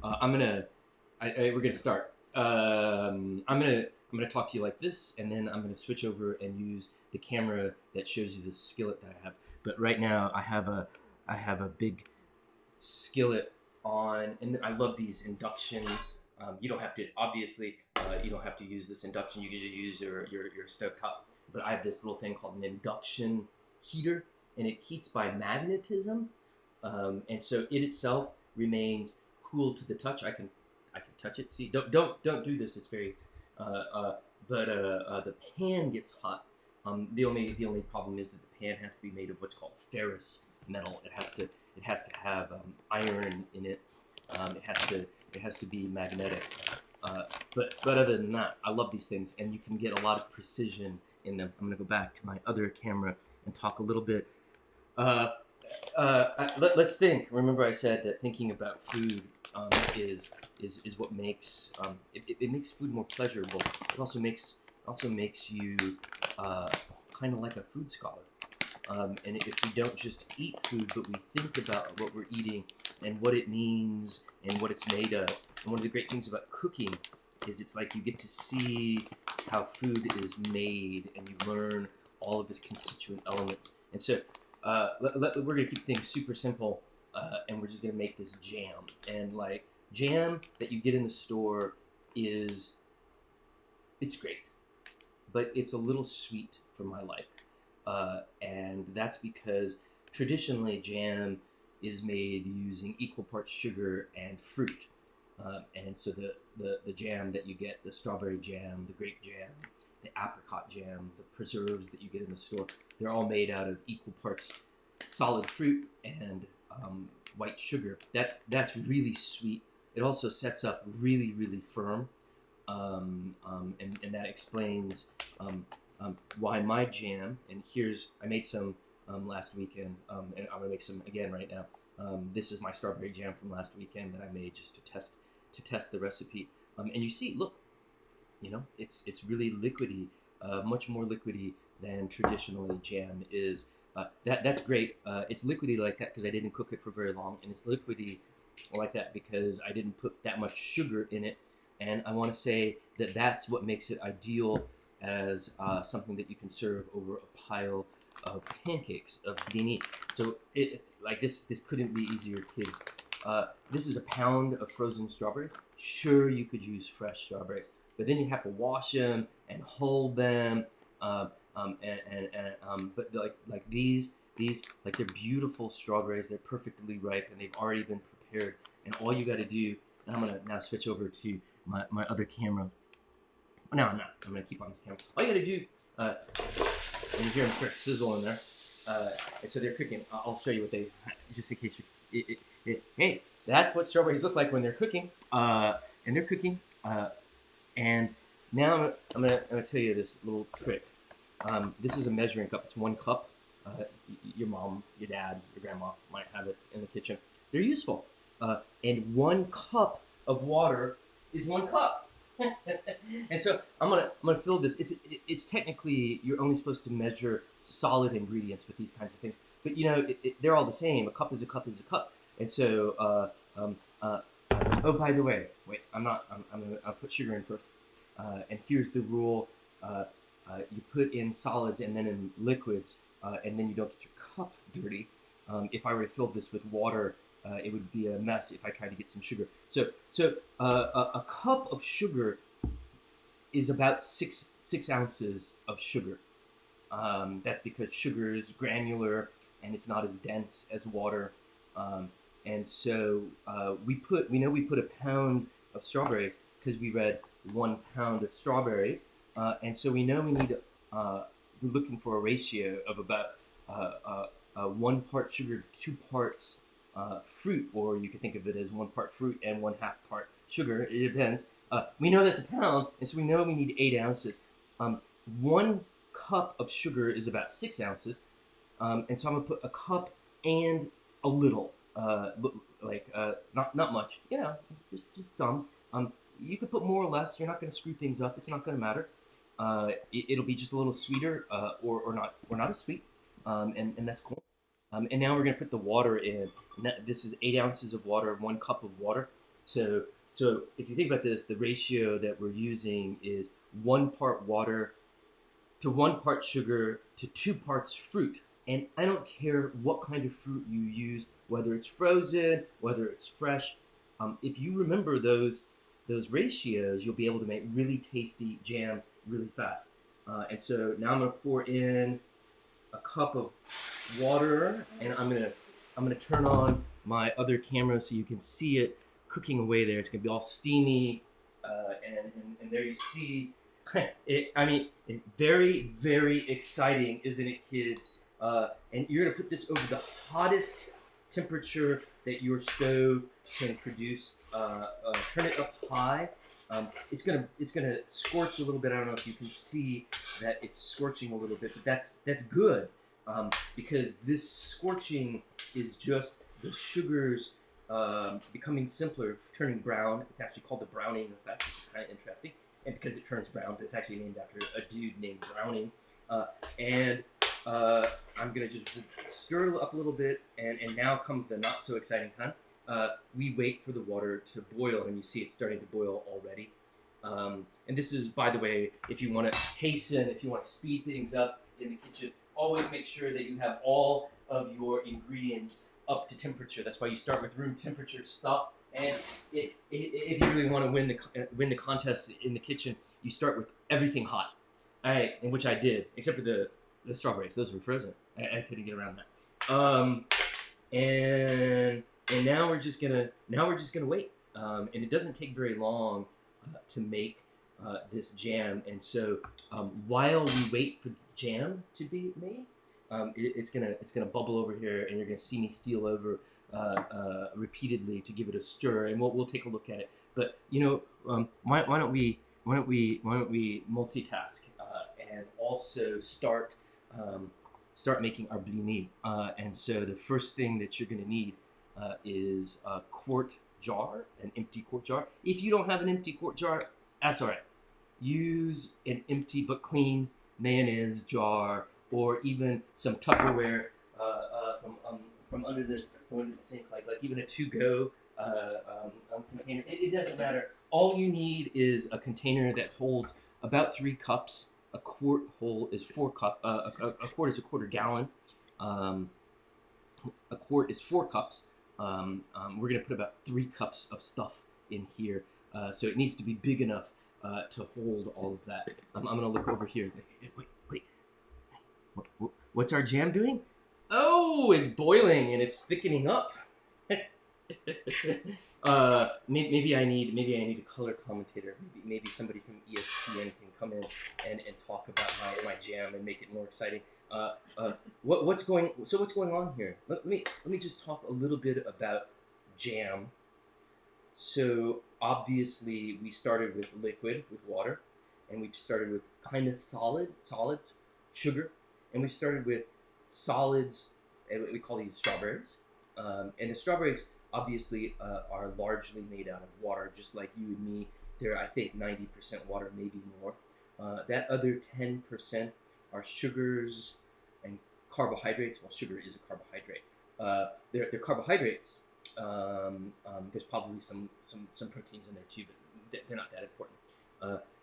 We're gonna start. I'm gonna talk to you like this, and then I'm gonna switch over and use the camera that shows you the skillet that I have. But right now, I have a big skillet on, and I love these induction. You don't have to obviously. You don't have to use this induction. You can just use your stovetop. But I have this little thing called an induction heater, and it heats by magnetism, and so it itself remains cool to the touch. I can touch it. See, don't do this. It's very, but the pan gets hot. The only problem is that the pan has to be made of what's called ferrous metal. It has to have iron in it. It has to be magnetic. But other than that, I love these things, and you can get a lot of precision in them. I'm gonna go back to my other camera and talk a little bit. Let's think. Remember, I said that thinking about food is what makes it makes food more pleasurable. It also makes you kind of like a food scholar. And if we don't just eat food, but we think about what we're eating and what it means and what it's made of. And one of the great things about cooking is it's like you get to see how food is made, and you learn all of its constituent elements. And so we're going to keep things super simple, and we're just going to make this jam. And like jam that you get in the store it's great, but it's a little sweet for my liking. And that's because traditionally jam is made using equal parts sugar and fruit. And so the jam that you get, the strawberry jam, the grape jam, the apricot jam, the preserves that you get in the store, they're all made out of equal parts solid fruit and white sugar. That's really sweet. It also sets up really, really firm. And that explains why my jam, and I made some last weekend, and I'm gonna make some again right now. This is my strawberry jam from last weekend that I made just to test the recipe. And you see, look, it's really liquidy, much more liquidy than traditionally jam is. That's great. It's liquidy like that because I didn't cook it for very long, and it's liquidy like that because I didn't put that much sugar in it. And I want to say that that's what makes it ideal as something that you can serve over a pile of pancakes of bliny. So this couldn't be easier, kids. This is a pound of frozen strawberries. Sure, you could use fresh strawberries, but then you have to wash them and hold them. But like these like they're beautiful strawberries. They're perfectly ripe and they've already been prepared. And all you got to do, and I'm gonna now switch over to my other camera. No, I'm not. I'm gonna keep on this camera. All you gotta do, and you hear them start sizzling there. And so they're cooking. I'll show you what they, just in case you. Hey, that's what strawberries look like when they're cooking. and they're cooking. And now I'm gonna tell you this little trick. This is a measuring cup. It's 1 cup. Your mom, your dad, your grandma might have it in the kitchen. They're useful. And 1 cup of water is 1 cup. And so I'm gonna fill this. It's technically you're only supposed to measure solid ingredients with these kinds of things, but they're all the same. A cup is a cup is a cup. And so oh, by the way, wait, I'll put sugar in first. And here's the rule: you put in solids and then in liquids, and then you don't get your cup dirty. If I were to fill this with water, it would be a mess if I tried to get some sugar. So a cup of sugar is about six ounces of sugar. That's because sugar is granular and it's not as dense as water. And so we know we put a pound of strawberries because we read 1 pound of strawberries, and so we know we need. We're looking for a ratio of about 1 part sugar, 2 parts fruit, or you could think of it as 1 part fruit and 1/2 part sugar. It depends. We know that's a pound, and so we know we need 8 ounces. 1 cup of sugar is about 6 ounces, and so I'm gonna put a cup and a little, not much, just some. You could put more or less. You're not gonna screw things up. It's not gonna matter. It'll be just a little sweeter, or not as sweet, and that's cool. And now we're gonna put the water in. This is 8 ounces of water, 1 cup of water. So if you think about this, the ratio that we're using is 1 part water to 1 part sugar to 2 parts fruit. And I don't care what kind of fruit you use, whether it's frozen, whether it's fresh. If you remember those ratios, you'll be able to make really tasty jam really fast. And so now I'm gonna pour in a cup of water, and I'm gonna turn on my other camera so you can see it cooking away there. It's gonna be all steamy, and there you see it. I mean, very, very exciting, isn't it, kids? And you're gonna put this over the hottest temperature that your stove can produce. Turn it up high. It's gonna scorch a little bit. I don't know if you can see that it's scorching a little bit, but that's good, because this scorching is just the sugars becoming simpler, turning brown. It's actually called the browning effect, which is kind of interesting. And because it turns brown, but it's actually named after a dude named Browning. And I'm gonna just stir it up a little bit, and now comes the not so exciting time. We wait for the water to boil, and you see it's starting to boil already. And this is, by the way, if you want to hasten, if you want to speed things up in the kitchen, always make sure that you have all of your ingredients up to temperature. That's why you start with room temperature stuff. And if you really want to win the contest in the kitchen, you start with everything hot. All right, and which I did, except for the strawberries. Those were frozen. I couldn't get around that. And now we're just gonna wait. And it doesn't take very long to make this jam. And so while we wait for the jam to be made, it's gonna bubble over here, and you're gonna see me steal over repeatedly to give it a stir, and we'll take a look at it. But why don't we multitask and also start making our bliny. And so the first thing that you're gonna need is a quart jar, an empty quart jar. If you don't have an empty quart jar, that's all right. Use an empty but clean mayonnaise jar, or even some Tupperware from under the sink, like even a to-go container. It doesn't matter. All you need is a container that holds about 3 cups. A quart whole is 4 cups. A quart is a quarter gallon. A quart is 4 cups. We're gonna put about 3 cups of stuff in here, so it needs to be big enough to hold all of that. I'm gonna look over here. Wait. What's our jam doing? Oh, it's boiling and it's thickening up. Maybe I need a color commentator. Maybe somebody from ESPN can come in and talk about my jam and make it more exciting. What's going on here? Let me just talk a little bit about jam. So obviously we started with liquid, with water, and we started with kind of solid sugar, and we started with solids, and we call these strawberries. And the strawberries obviously are largely made out of water, just like you and me. They're, I think, 90% water, maybe more. That other 10% are sugars and carbohydrates. Well, sugar is a carbohydrate. They're carbohydrates. There's probably some proteins in there too, but they're not that important.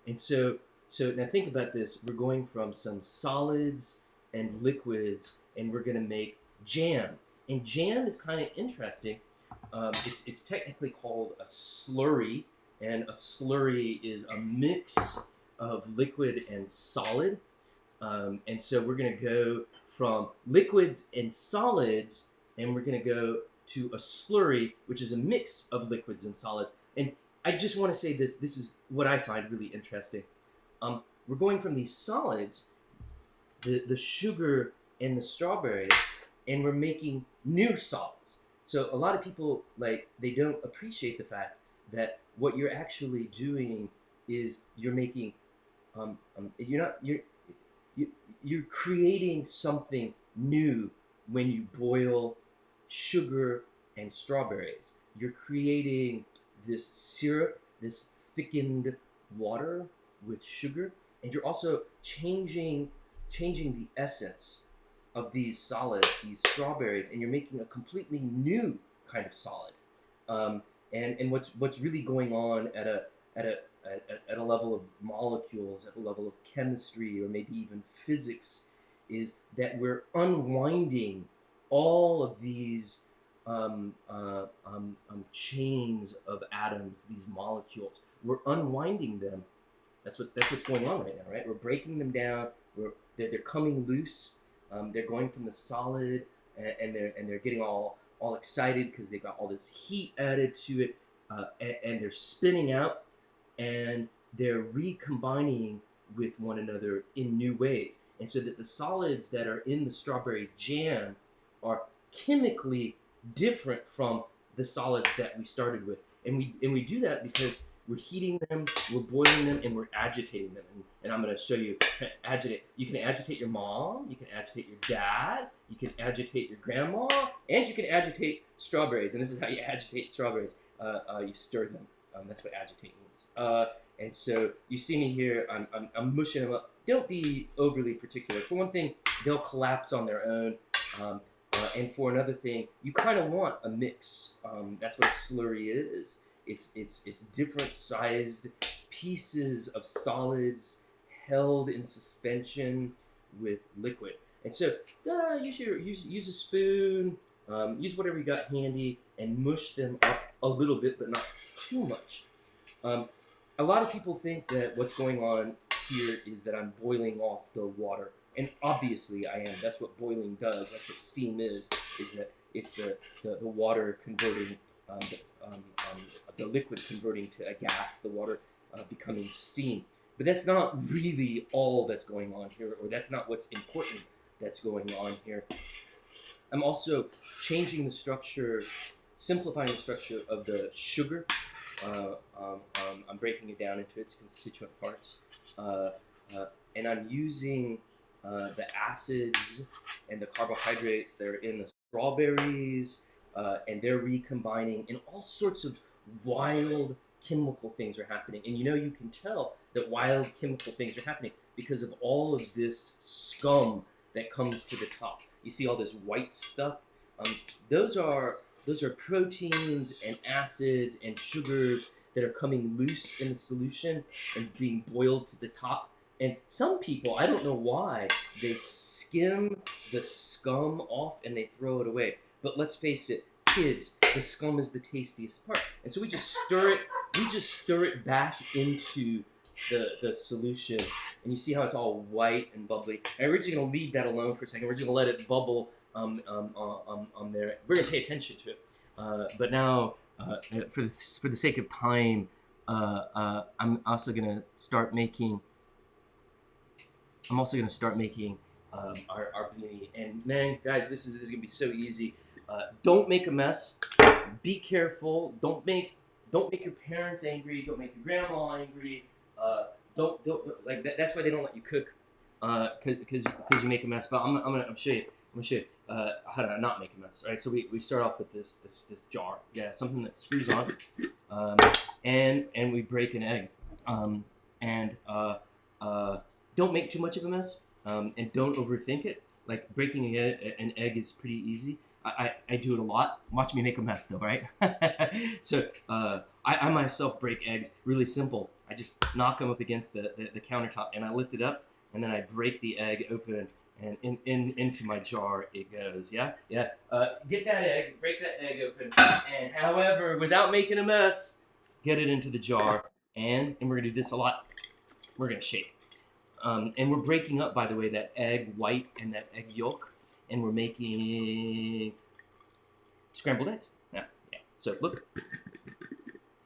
And so now think about this. We're going from some solids and liquids, and we're going to make jam. And jam is kind of interesting. It's technically called a slurry, and a slurry is a mix of liquid and solid. And so we're going to go from liquids and solids, and we're going to go to a slurry, which is a mix of liquids and solids. And I just want to say this. This is what I find really interesting. We're going from these solids, the sugar and the strawberries, and we're making new solids. So a lot of people, like, they don't appreciate the fact that what you're actually doing is you're making you're creating something new when you boil sugar and strawberries. You're creating this syrup, this thickened water with sugar, and you're also changing the essence of these solids, these strawberries, and you're making a completely new kind of solid. And what's really going on at a level of molecules, at a level of chemistry, or maybe even physics, is that we're unwinding all of these chains of atoms, these molecules. We're unwinding them. That's what's going on right now, right? We're breaking them down. They're coming loose. They're going from the solid, and they're getting all excited because they've got all this heat added to it, and they're spinning out, and they're recombining with one another in new ways. And so that the solids that are in the strawberry jam are chemically different from the solids that we started with. And we do that because we're heating them, we're boiling them, and we're agitating them. And I'm going to show you agitate. You can agitate your mom, you can agitate your dad, you can agitate your grandma, and you can agitate strawberries. And this is how you agitate strawberries. You stir them. That's what agitate means. And so you see me here. I'm mushing them up. Don't be overly particular. For one thing, they'll collapse on their own. And for another thing, you kind of want a mix. That's what a slurry is. It's different sized pieces of solids held in suspension with liquid. And so use a spoon, use whatever you got handy, and mush them up a little bit, but not too much. A lot of people think that what's going on here is that I'm boiling off the water. And obviously I am. That's what boiling does. That's what steam is that it's the water converting, the liquid converting to a gas, the water becoming steam. But that's not really all that's going on here, or that's not what's important that's going on here. I'm also changing the structure, simplifying the structure of the sugar. I'm breaking it down into its constituent parts. And I'm using the acids and the carbohydrates that are in the strawberries, and they're recombining, and all sorts of wild chemical things are happening. And you can tell that wild chemical things are happening because of all of this scum that comes to the top. You see all this white stuff? Those are proteins and acids and sugars that are coming loose in the solution and being boiled to the top. And some people, I don't know why, they skim the scum off and they throw it away. But let's face it, kids, the scum is the tastiest part. And so we just stir it back into the solution. And you see how it's all white and bubbly. And we're just going to leave that alone for a second. We're just going to let it bubble on there. We're going to pay attention to it. But now, for the sake of time, I'm also going to start making our bliny. And man, guys, this is gonna be so easy. Don't make a mess. Be careful. Don't Don't make your parents angry. Don't make your grandma angry. Don't like that. That's why they don't let you cook, because you make a mess. But I'm gonna show you. I'm gonna show you how to not make a mess. Right. So we start off with this jar. Yeah, something that screws on, and we break an egg, and don't make too much of a mess, and don't overthink it. Like breaking an egg is pretty easy. I do it a lot. Watch me make a mess though, right? So I myself break eggs really simple. I just knock them up against the countertop and I lift it up and then I break the egg open and into my jar it goes. Yeah? Yeah. Get that egg, break that egg open, and however, without making a mess, get it into the jar. And we're going to do this a lot. We're going to shake. And we're breaking up, by the way, that egg white and that egg yolk. And we're making scrambled eggs. Yeah. So look.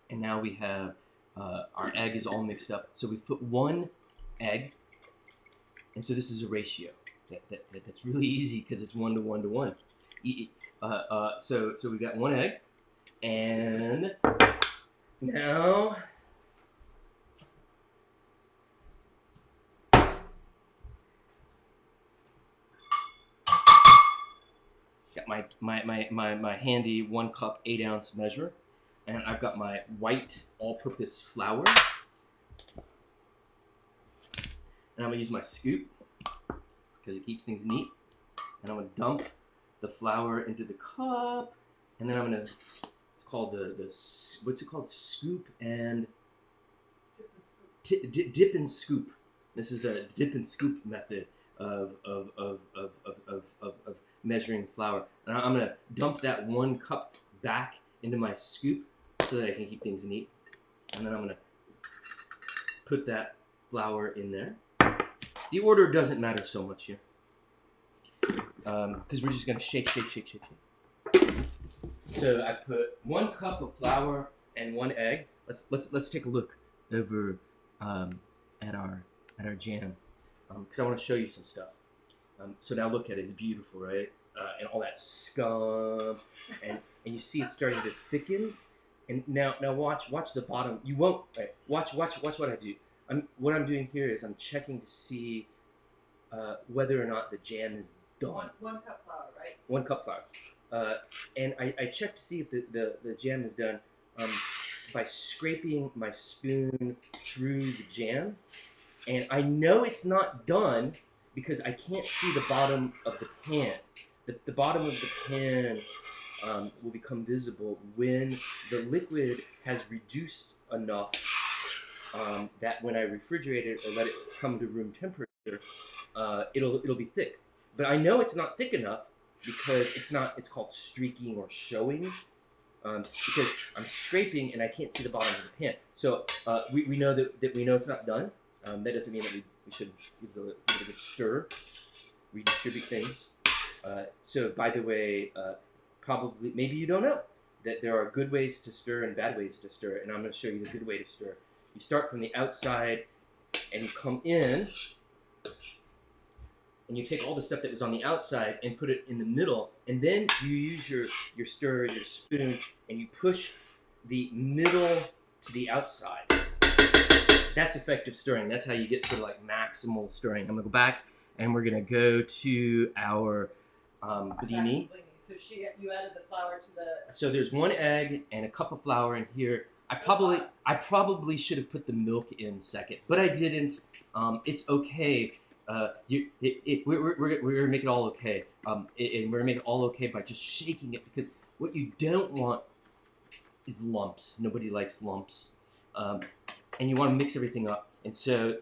And now we have our egg is all mixed up. So we've put one egg. And so this is a ratio. That's really easy because it's 1 to 1 to 1. So we got one egg. And now got my handy 1 cup 8 ounce measure, and I've got my white all-purpose flour, and I'm gonna use my scoop because it keeps things neat, and I'm gonna dump the flour into the cup, and then I'm gonna, it's called what's it called, scoop and dip and scoop. This is the dip and scoop method of measuring flour. And I'm gonna dump that 1 cup back into my scoop so that I can keep things neat. And then I'm gonna put that flour in there. The order doesn't matter so much here, because we're just gonna shake. So I put 1 cup of flour and 1 egg. Let's take a look over at our jam, because I want to show you some stuff. So now look at it; it's beautiful, right? And all that scum, and you see it starting to thicken. And now watch the bottom. You won't watch what I do. What I'm doing here is I'm checking to see whether or not the jam is done. 1 cup flour, right? 1 cup flour, and I check to see if the jam is done by scraping my spoon through the jam. And I know it's not done because I can't see the bottom of the pan. The bottom of the pan will become visible when the liquid has reduced enough that when I refrigerate it or let it come to room temperature, it'll be thick. But I know it's not thick enough because it's called streaking or showing. Because I'm scraping and I can't see the bottom of the pan. So we know that we know it's not done. That doesn't mean that we should give it a good stir, redistribute things. So by the way, probably, maybe you don't know that there are good ways to stir and bad ways to stir, and I'm going to show you the good way to stir. You start from the outside and you come in, and you take all the stuff that was on the outside and put it in the middle, and then you use your stirrer, your spoon, and you push the middle to the outside. That's effective stirring. That's how you get to like maximal stirring. I'm gonna go back and we're gonna go to our bliny. So you added the flour to the. So there's 1 egg and a cup of flour in here. I probably should have put the milk in second, but I didn't. It's okay. We're gonna make it all okay. And we're gonna make it all okay by just shaking it, because what you don't want is lumps. Nobody likes lumps. And you want to mix everything up. And so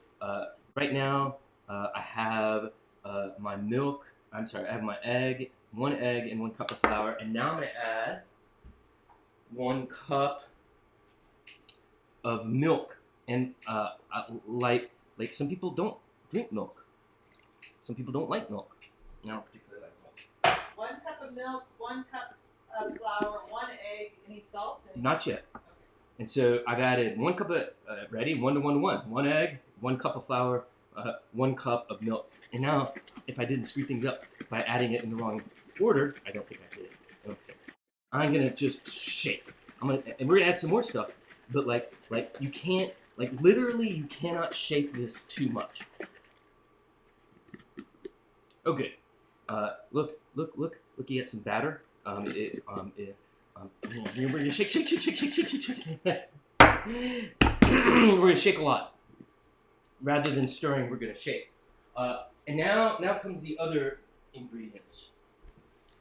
right now I have my milk. I have my egg, 1 egg and 1 cup of flour. And now I'm gonna add 1 cup of milk. And like some people don't drink milk. Some people don't like milk. I don't particularly like milk. 1 cup of milk, 1 cup of flour, 1 egg. Any salt? Not yet. Okay. And so I've added 1 cup of, ready? 1 to 1 to 1. 1 egg, 1 cup of flour, 1 cup of milk. And now, if I didn't screw things up by adding it in the wrong order, I don't think I did it. Okay. I'm gonna just shake. and we're gonna add some more stuff. But like you can't, like literally you cannot shake this too much. Okay. Look. You got some batter. We're gonna shake. We're gonna shake a lot. Rather than stirring, we're gonna shake. And now comes the other ingredients.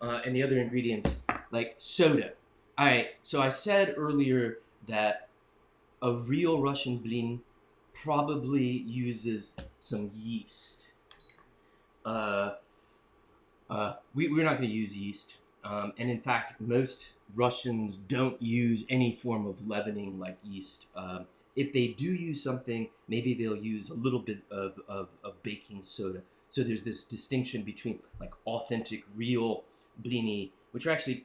And the other ingredients, like soda. All right. So I said earlier that a real Russian blin probably uses some yeast. We're not going to use yeast. And in fact, most Russians don't use any form of leavening like yeast. If they do use something, maybe they'll use a little bit of baking soda. So there's this distinction between like authentic, real blini, which are actually,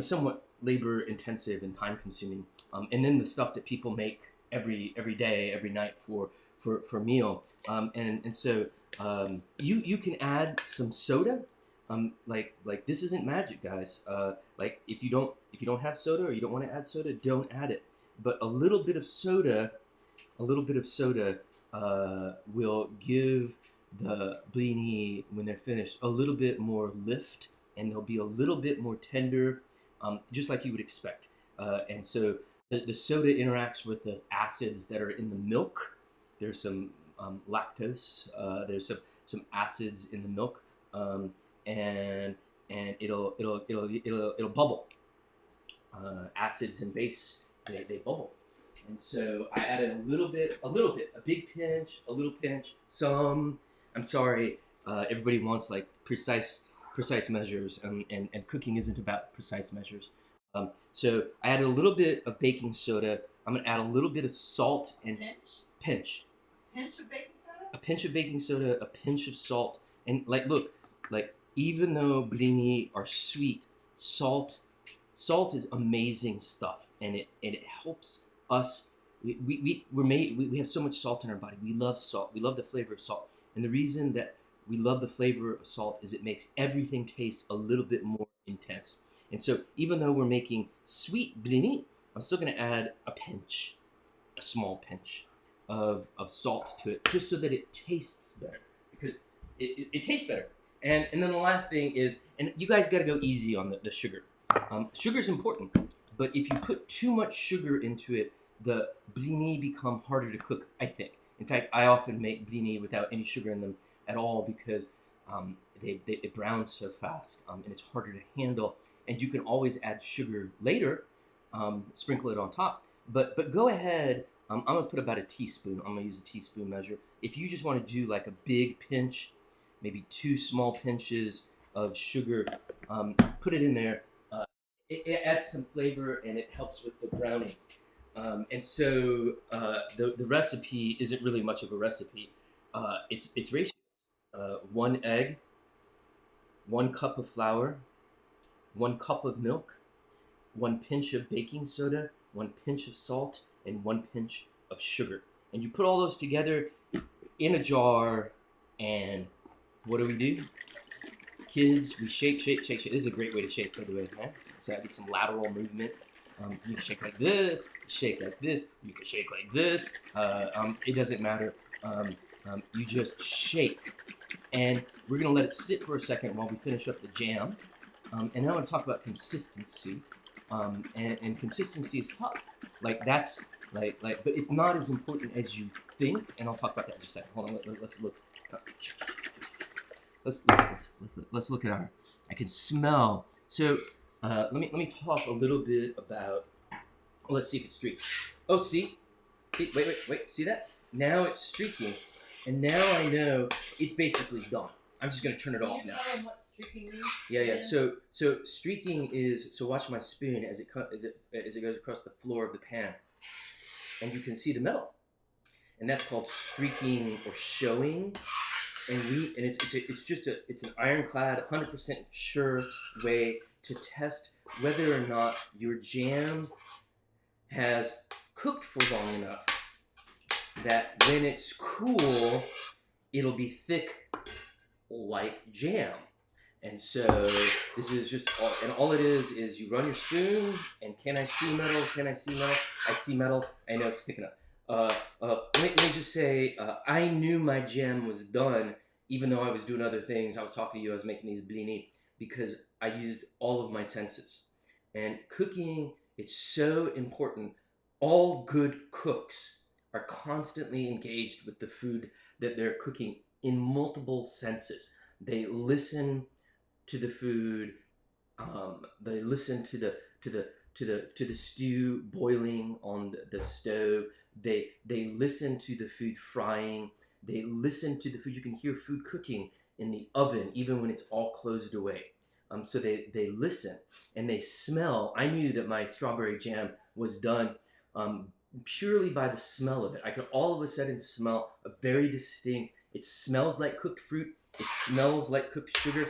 somewhat labor intensive and time consuming, and then the stuff that people make every day, every night for meal. And so you can add some soda. Like this isn't magic, guys. Like if you don't have soda or you don't want to add soda, don't add it. But a little bit of soda will give the blini, when they're finished, a little bit more lift, and they'll be a little bit more tender, just like you would expect. And so the soda interacts with the acids that are in the milk. There's some lactose. There's some acids in the milk. And it'll bubble. Acids and base, they bubble. And so I added a little bit, a big pinch, a little pinch, some. I'm sorry, everybody wants like precise measures, and cooking isn't about precise measures. So I added a little bit of baking soda. I'm gonna add a little bit of salt and pinch. Pinch of baking soda? A pinch of baking soda, a pinch of salt, and look, even though blini are sweet, salt is amazing stuff, and it helps us. We have so much salt in our body. We love salt. We love the flavor of salt, and the reason that we love the flavor of salt is it makes everything taste a little bit more intense. And so even though we're making sweet blini, I'm still going to add a small pinch of salt to it, just so that it tastes better, because it tastes better. And then the last thing is, and you guys got to go easy on the sugar. Sugar is important, but if you put too much sugar into it, the blini become harder to cook, I think. In fact, I often make blini without any sugar in them at all, because they brown so fast, and it's harder to handle. And you can always add sugar later, sprinkle it on top. But go ahead. I'm gonna put about a teaspoon. I'm gonna use a teaspoon measure. If you just want to do like a big pinch, maybe 2 small pinches of sugar, put it in there. It adds some flavor, and it helps with the browning. And so the recipe isn't really much of a recipe. It's ratios. 1 egg, 1 cup of flour, 1 cup of milk, 1 pinch of baking soda, 1 pinch of salt, and 1 pinch of sugar. And you put all those together in a jar, and what do? Kids, we shake. This is a great way to shake, by the way. Huh? So I did some lateral movement. You can shake like this, shake like this, you can shake like this. It doesn't matter. You just shake. And we're going to let it sit for a second while we finish up the jam. And now I'm going to talk about consistency. And consistency is tough. But it's not as important as you think. And I'll talk about that in just a second. Hold on, let's look. Let's look at our. I can smell. So let me talk a little bit about. Let's see if it streaks. Oh, see, wait. See that? Now it's streaking, and now I know it's basically done. I'm just gonna turn it off now. Tell them what streaking means? Yeah. So streaking is, so watch my spoon as it goes across the floor of the pan, and you can see the metal, and that's called streaking or showing. And it's an ironclad, 100% sure way to test whether or not your jam has cooked for long enough that when it's cool, it'll be thick like jam. And so this is just all it is you run your spoon, and can I see metal? Can I see metal? I see metal. I know it's thick enough. Let me just say, I knew my jam was done, even though I was doing other things. I was talking to you, I was making these bliny, because I used all of my senses. And cooking, it's so important. All good cooks are constantly engaged with the food that they're cooking in multiple senses. They listen to the food. They listen to the stew boiling on the stove. They listen to the food frying. They listen to the food. You can hear food cooking in the oven even when it's all closed away. So they listen and they smell. I knew that my strawberry jam was done purely by the smell of it. I could all of a sudden smell a very distinct. It smells like cooked fruit. It smells like cooked sugar.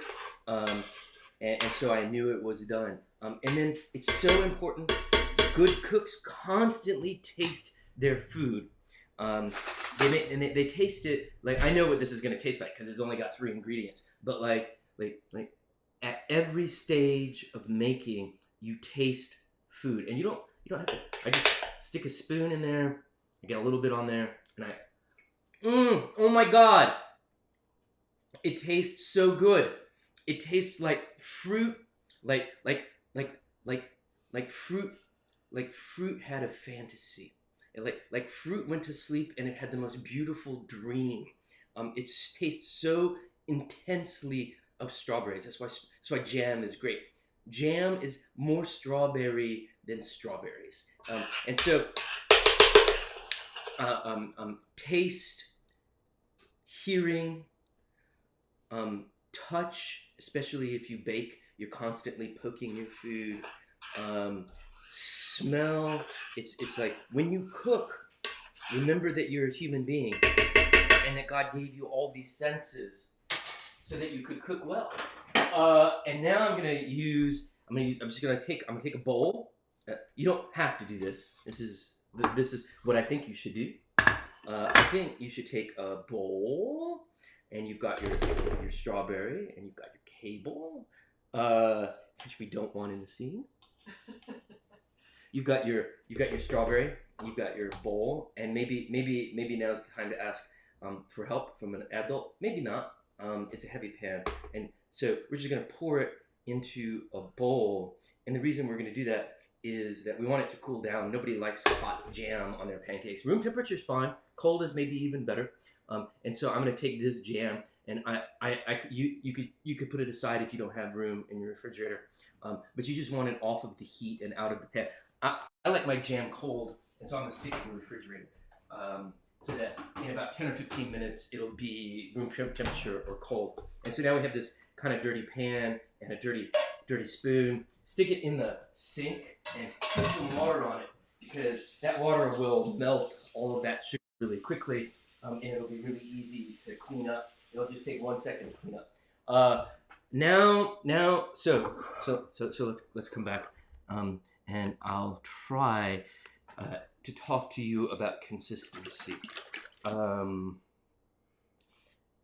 And so I knew it was done. And then it's so important. Good cooks constantly taste their food. They taste it like, I know what this is going to taste like because it's only got 3 ingredients. But like at every stage of making, you taste food, and you don't have to. I just stick a spoon in there. I get a little bit on there, and oh my God! It tastes so good. It tastes like fruit, like fruit, like fruit had a fantasy. Like fruit went to sleep and it had the most beautiful dream. It tastes so intensely of strawberries. That's why jam is great. Jam is more strawberry than strawberries. And so taste, hearing, touch, especially if you bake, you're constantly poking your food. Smell, it's like when you cook, remember that you're a human being and that God gave you all these senses so that you could cook well. And now I'm gonna take a bowl. You don't have to do this. This is what I think you should do. I think you should take a bowl, and you've got your strawberry, and you've got your cable, which we don't want in the scene. You've got your strawberry, you've got your bowl, and maybe now's the time to ask for help from an adult. Maybe not. It's a heavy pan, and so we're just gonna pour it into a bowl. And the reason we're gonna do that is that we want it to cool down. Nobody likes hot jam on their pancakes. Room temperature is fine. Cold is maybe even better. And so I'm gonna take this jam, and you could put it aside if you don't have room in your refrigerator. But you just want it off of the heat and out of the pan. I like my jam cold, and so I'm gonna stick it in the refrigerator. So that in about 10 or 15 minutes, it'll be room temperature or cold. And so now we have this kind of dirty pan and a dirty spoon. Stick it in the sink and put some water on it, because that water will melt all of that sugar really quickly, and it'll be really easy to clean up. It'll just take 1 second to clean up. So let's come back, and I'll try to talk to you about consistency.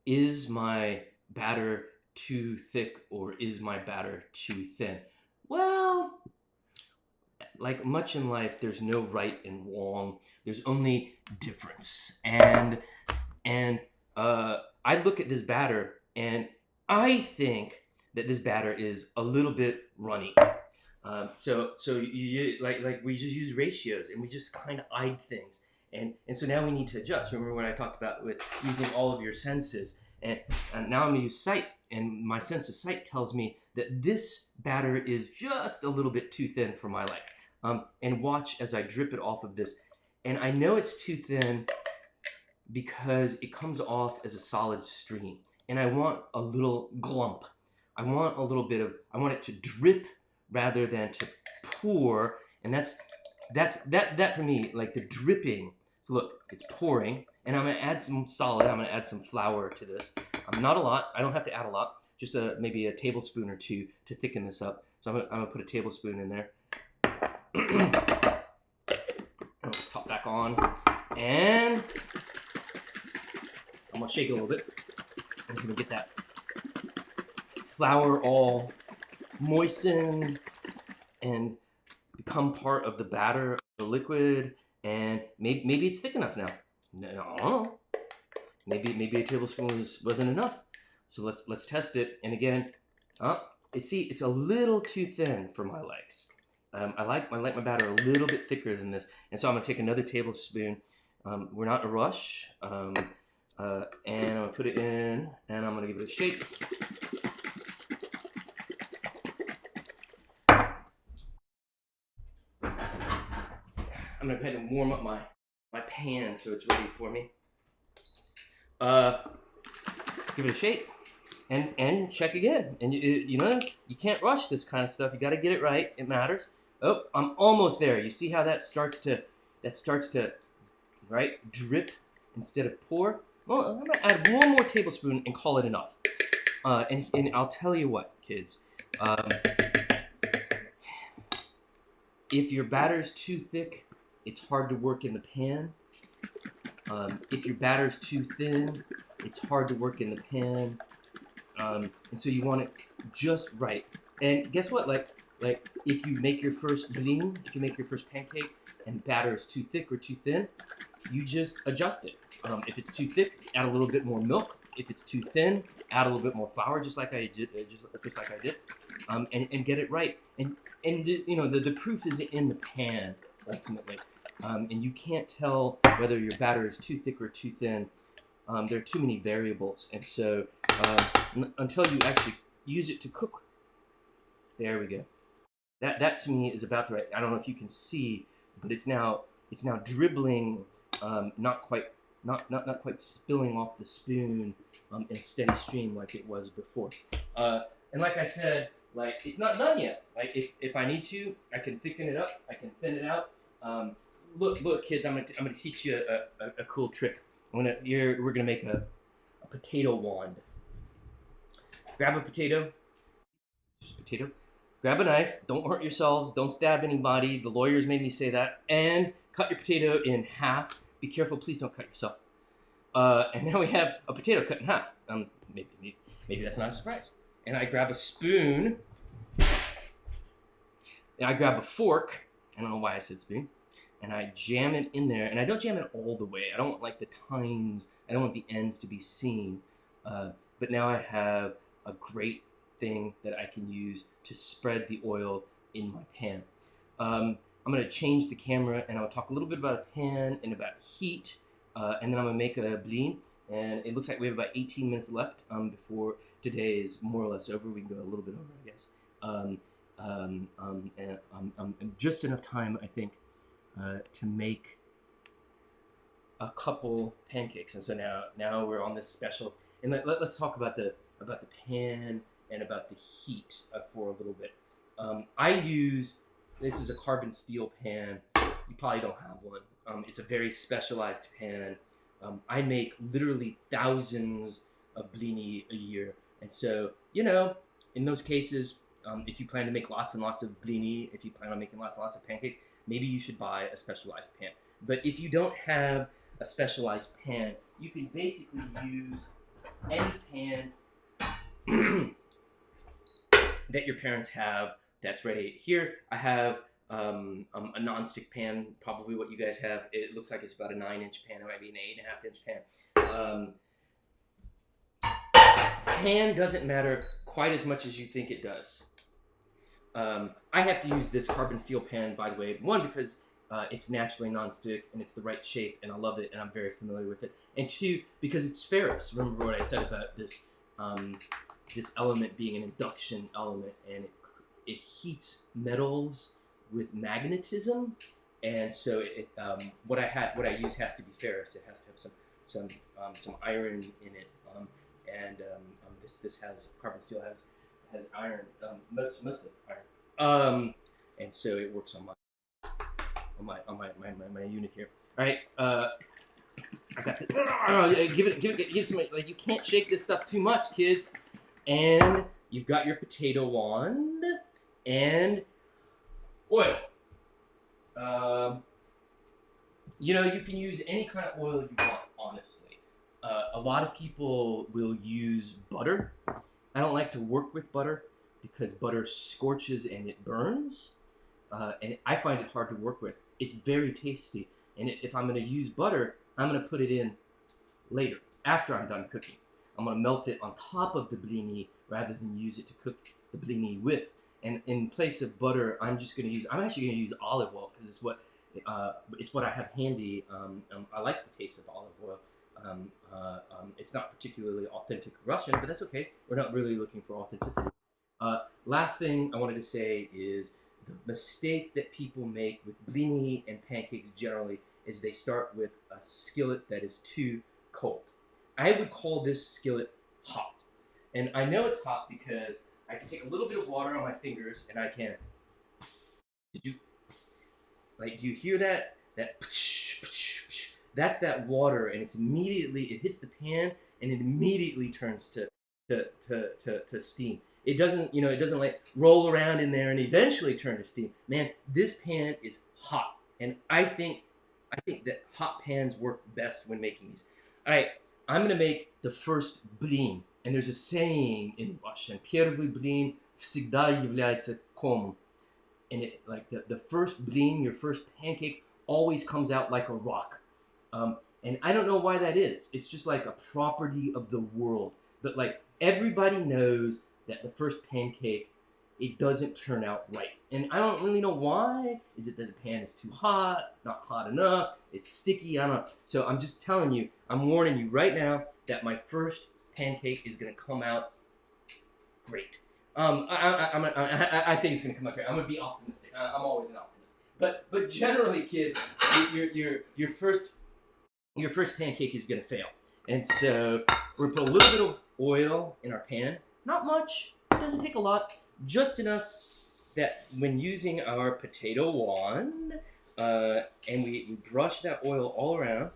Is my batter too thick or is my batter too thin? Well, like much in life, there's no right and wrong. There's only difference. And I look at this batter, and I think that this batter is a little bit runny. So you like we just use ratios, and we just kind of eyed things, and so now we need to adjust. Remember when I talked about with using all of your senses, and now I'm gonna use sight, and my sense of sight tells me that this batter is just a little bit too thin for my liking. And watch as I drip it off of this, and I know it's too thin because it comes off as a solid stream, and I want a little glump. I want it to drip rather than to pour, and that for me, like the dripping. So look, it's pouring, and I'm gonna add some solid. I'm gonna add some flour to this. Not a lot. I don't have to add a lot. Just maybe a tablespoon or 2 to thicken this up. So I'm gonna put a tablespoon in there. Top back on, and I'm gonna shake it a little bit. I'm just gonna get that flour all moisten and become part of the batter, the liquid, and maybe it's thick enough now. No, I don't know. Maybe a tablespoon wasn't enough. So let's test it. And again, it's a little too thin for my likes. I like my batter a little bit thicker than this, and so I'm gonna take another tablespoon. We're not in a rush, and I'm gonna put it in, and I'm gonna give it a shake. I'm gonna go ahead and warm up my pan so it's ready for me. Give it a shake, and check again. And you know, you can't rush this kind of stuff. You got to get it right. It matters. Oh, I'm almost there. You see how that starts to right drip instead of pour. Well, I'm gonna add one more tablespoon and call it enough. And I'll tell you what, kids. If your batter's too thick, it's hard to work in the pan. If your batter's too thin, it's hard to work in the pan. And so you want it just right. And guess what? Like if you make your first blini, if you make your first pancake, and batter is too thick or too thin, you just adjust it. If it's too thick, add a little bit more milk. If it's too thin, add a little bit more flour, just like I did, and get it right. And the proof is in the pan ultimately. And you can't tell whether your batter is too thick or too thin. There are too many variables, and so until you actually use it to cook, there we go. That to me is about the right. I don't know if you can see, but it's now dribbling, not quite spilling off the spoon in a steady stream like it was before. And like I said, like it's not done yet. Like if I need to, I can thicken it up. I can thin it out. Look, kids, I'm gonna teach you a cool trick. We're gonna make a potato wand. Grab a potato. Grab a knife. Don't hurt yourselves. Don't stab anybody. The lawyers made me say that. And cut your potato in half. Be careful, please don't cut yourself. And now we have a potato cut in half. Maybe that's not a surprise. And I grab a spoon. And I grab a fork. I don't know why I said spoon. And I jam it in there. And I don't jam it all the way. I don't want like the tines. I don't want the ends to be seen. But now I have a great thing that I can use to spread the oil in my pan. I'm going to change the camera and I'll talk a little bit about a pan and about heat, and then I'm going to make a blini. And it looks like we have about 18 minutes left before today is more or less over. We can go a little bit over, I guess. And just enough time, I think, to make a couple pancakes. And so now we're on this special. And let's talk about the pan and about the heat for a little bit. This is a carbon steel pan. You probably don't have one. It's a very specialized pan. I make literally thousands of blini a year. And so, in those cases, if you plan to make lots and lots of blini, if you plan on making lots and lots of pancakes, maybe you should buy a specialized pan. But if you don't have a specialized pan, you can basically use any pan that your parents have that's ready. Here I have a non-stick pan, probably what you guys have. It looks like it's about a 9-inch pan. It might be an 8.5-inch pan. Pan doesn't matter quite as much as you think it does. I have to use this carbon steel pan, by the way, one, because it's naturally non-stick and it's the right shape and I love it and I'm very familiar with it. And two, because it's ferrous. Remember what I said about this this element being an induction element, and it heats metals with magnetism, and so what I use has to be ferrous. It has to have some iron in it, and this has carbon steel has iron, most of it iron, and so it works on my unit here. All right, I got the give it some, like, you can't shake this stuff too much, kids. And you've got your potato wand and oil. You can use any kind of oil you want, honestly. A lot of people will use butter, I don't like to work with butter because butter scorches and it burns, and I find it hard to work with. It's very tasty, and if I'm going to use butter, I'm going to put it in later, after I'm done cooking. I'm going to melt it on top of the blini rather than use it to cook the blini with. And in place of butter, I'm actually going to use olive oil because it's what I have handy. I like the taste of olive oil. It's not particularly authentic Russian, but that's okay. We're not really looking for authenticity. Last thing I wanted to say is the mistake that people make with blini and pancakes generally is they start with a skillet that is too cold. I would call this skillet hot. And I know it's hot because I can take a little bit of water on my fingers and I can. Did you do you hear that? That's that water, and it hits the pan and it immediately turns to steam. It doesn't like roll around in there and eventually turn to steam. Man, this pan is hot, and I think that hot pans work best when making these. All right, I'm gonna make the first blin, and there's a saying in Russian: "Первый блин всегда является комом." And the first blin, your first pancake, always comes out like a rock. And I don't know why that is. It's just like a property of the world. But like everybody knows that the first pancake, it doesn't turn out right. And I don't really know why. Is it that the pan is too hot, not hot enough, it's sticky, I don't know. So I'm just telling you, I'm warning you right now that my first pancake is going to come out great. I think it's going to come out great. I'm going to be optimistic. I'm always an optimist. But generally, kids, your first pancake is going to fail. And so we're going to put a little bit of oil in our pan. Not much. It doesn't take a lot. Just enough that when using our potato wand, and we brush that oil all around.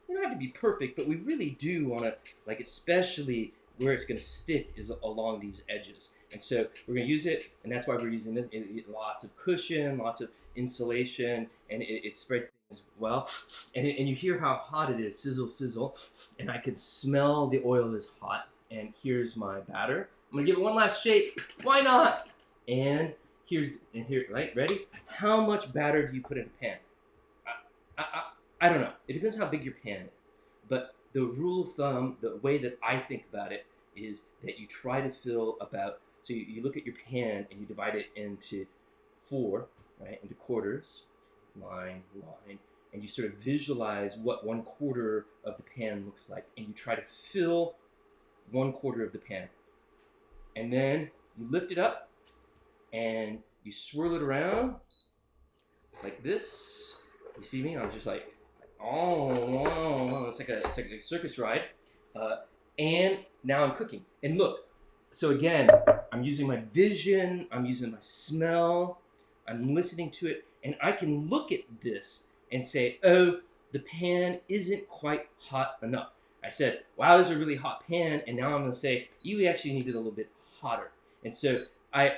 We don't have to be perfect, but we really do want to, like, especially where it's going to stick is along these edges. And so we're going to use it, and that's why we're using this. Lots of cushion, lots of insulation, and it spreads things well. And you hear how hot it is, sizzle, sizzle. And I can smell the oil is hot. And here's my batter. I'm going to give it one last shake. Why not? And here, right? Ready? How much batter do you put in a pan? I don't know. It depends how big your pan is. But the rule of thumb, the way that I think about it, is that you try to fill about, so you look at your pan and you divide it into 4, right, into quarters, line, and you sort of visualize what 1/4 of the pan looks like, and you try to fill 1/4 of the pan. And then you lift it up and you swirl it around like this. You see me? I was just like, oh, it's like a circus ride. And now I'm cooking. And look, so again, I'm using my vision, I'm using my smell, I'm listening to it, and I can look at this and say, oh, the pan isn't quite hot enough. I said, wow, this is a really hot pan, and now I'm going to say, you actually need it a little bit hotter. And so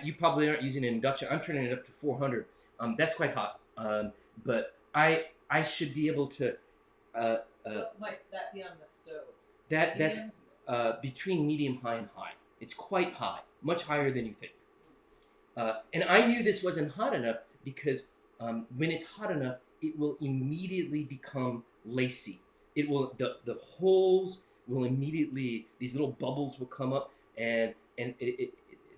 you probably aren't using an induction. I'm turning it up to 400. That's quite hot. But I should be able to. Might that be on the stove? That's between medium, high, and high. It's quite high, much higher than you think. And I knew this wasn't hot enough because when it's hot enough, it will immediately become lacy. It will the holes will immediately, these little bubbles will come up, and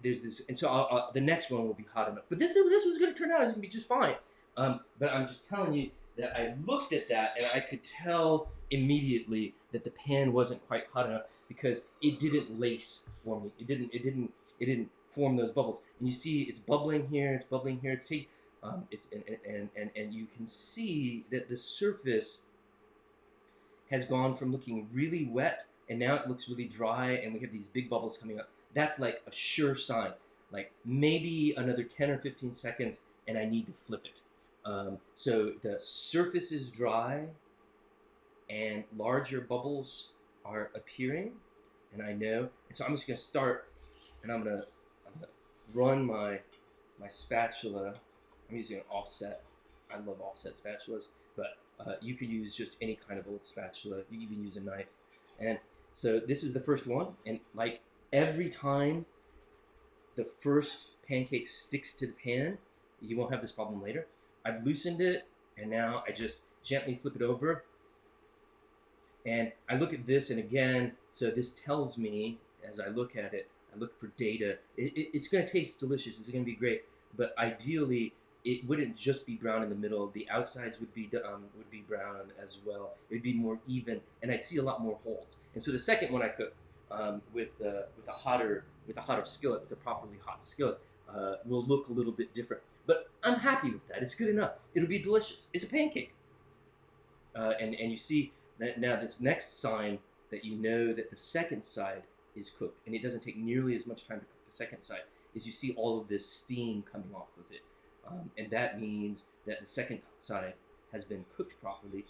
there's this, and so the next one will be hot enough. But this was going to turn out as going to be just fine. But I'm just telling you that I looked at that and I could tell immediately that the pan wasn't quite hot enough because it didn't lace for me. It didn't form those bubbles. And you see, it's bubbling here. It's bubbling here. And you can see that the surface has gone from looking really wet and now it looks really dry, and we have these big bubbles coming up. That's like a sure sign. Like maybe another 10 or 15 seconds and I need to flip it. So the surface is dry and larger bubbles are appearing, and I know. And so I'm just going to start, and I'm gonna run my spatula. I'm using an offset. I love offset spatulas, but you could use just any kind of old spatula. You even use a knife. And so this is the first one, and like every time the first pancake sticks to the pan, you won't have this problem later. I've loosened it, and now I just gently flip it over. And I look at this, and again, so this tells me, as I look at it, I look for data. It's going to taste delicious. It's going to be great. But ideally, it wouldn't just be brown in the middle. The outsides would be brown as well. It would be more even, and I'd see a lot more holes. And so the second one I cook with a hotter skillet, with a properly hot skillet, will look a little bit different. But I'm happy with that. It's good enough. It'll be delicious. It's a pancake. And you see that now this next sign that you know that the second side is cooked, and it doesn't take nearly as much time to cook the second side, is you see all of this steam coming off of it. And that means that the second side has been cooked properly.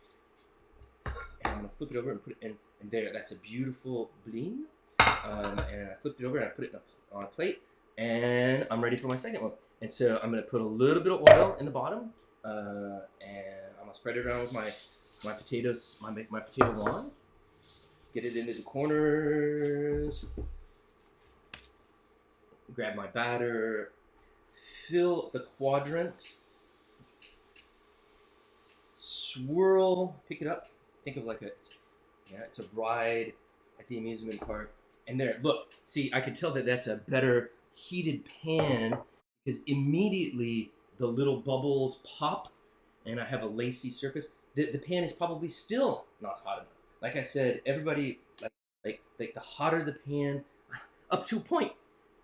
And I'm going to flip it over and put it in, and there, that's a beautiful bliny. And I flipped it over and I put it on a plate, and I'm ready for my second one. And so I'm going to put a little bit of oil in the bottom, and I'm going to spread it around with my potatoes, my potato wand. Get it into the corners. Grab my batter. Fill the quadrant. Swirl. Pick it up. Think of like it's a bride at the amusement park. And there, look, see, I can tell that that's a better heated pan because immediately the little bubbles pop and I have a lacy surface. The pan is probably still not hot enough. Like I said, everybody, like the hotter the pan, up to a point.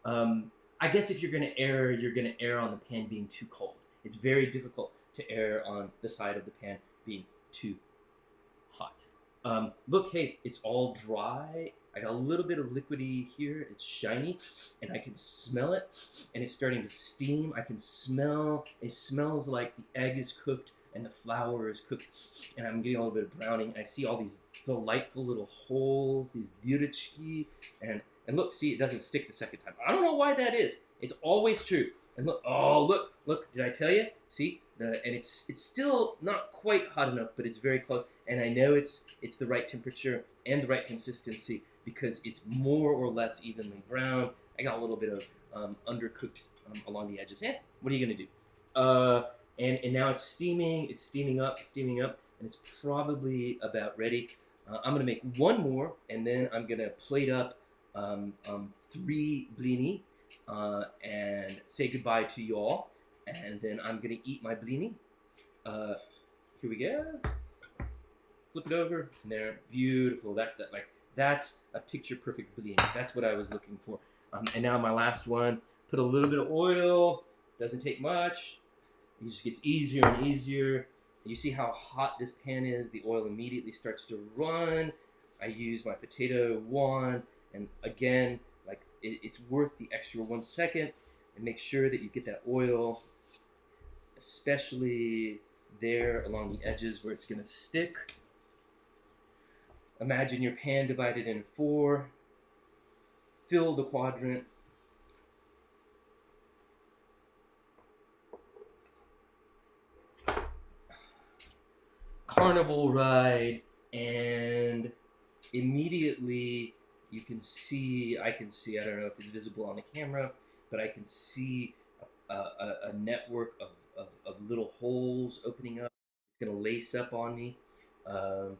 I guess if you're gonna err on the pan being too cold. It's very difficult to err on the side of the pan being too hot. Look, hey, it's all dry. I got a little bit of liquidy here. It's shiny, and I can smell it, and it's starting to steam. I can smell. It smells like the egg is cooked and the flour is cooked, and I'm getting a little bit of browning. I see all these delightful little holes, these dyreczki, and look, see, it doesn't stick the second time. I don't know why that is. It's always true. And look, oh, look, did I tell you? See, and it's still not quite hot enough, but it's very close. And I know it's the right temperature and the right consistency because it's more or less evenly brown. I got a little bit of undercooked along the edges. Yeah, what are you gonna do? And now it's steaming up, and it's probably about ready. I'm gonna make one more, and then I'm gonna plate up 3 bliny and say goodbye to y'all. And then I'm gonna eat my bliny. Here we go. Flip it over, and there, beautiful. That's a picture perfect bliny. That's what I was looking for. And now my last one. Put a little bit of oil. Doesn't take much. It just gets easier and easier. You see how hot this pan is. The oil immediately starts to run. I use my potato wand, and again, like it's worth the extra 1 second. And make sure that you get that oil, especially there along the edges where it's gonna stick. Imagine your pan divided in 4. Fill the quadrant. Carnival ride, and immediately you can see, I can see, I don't know if it's visible on the camera, but I can see a network of little holes opening up. It's gonna lace up on me. Can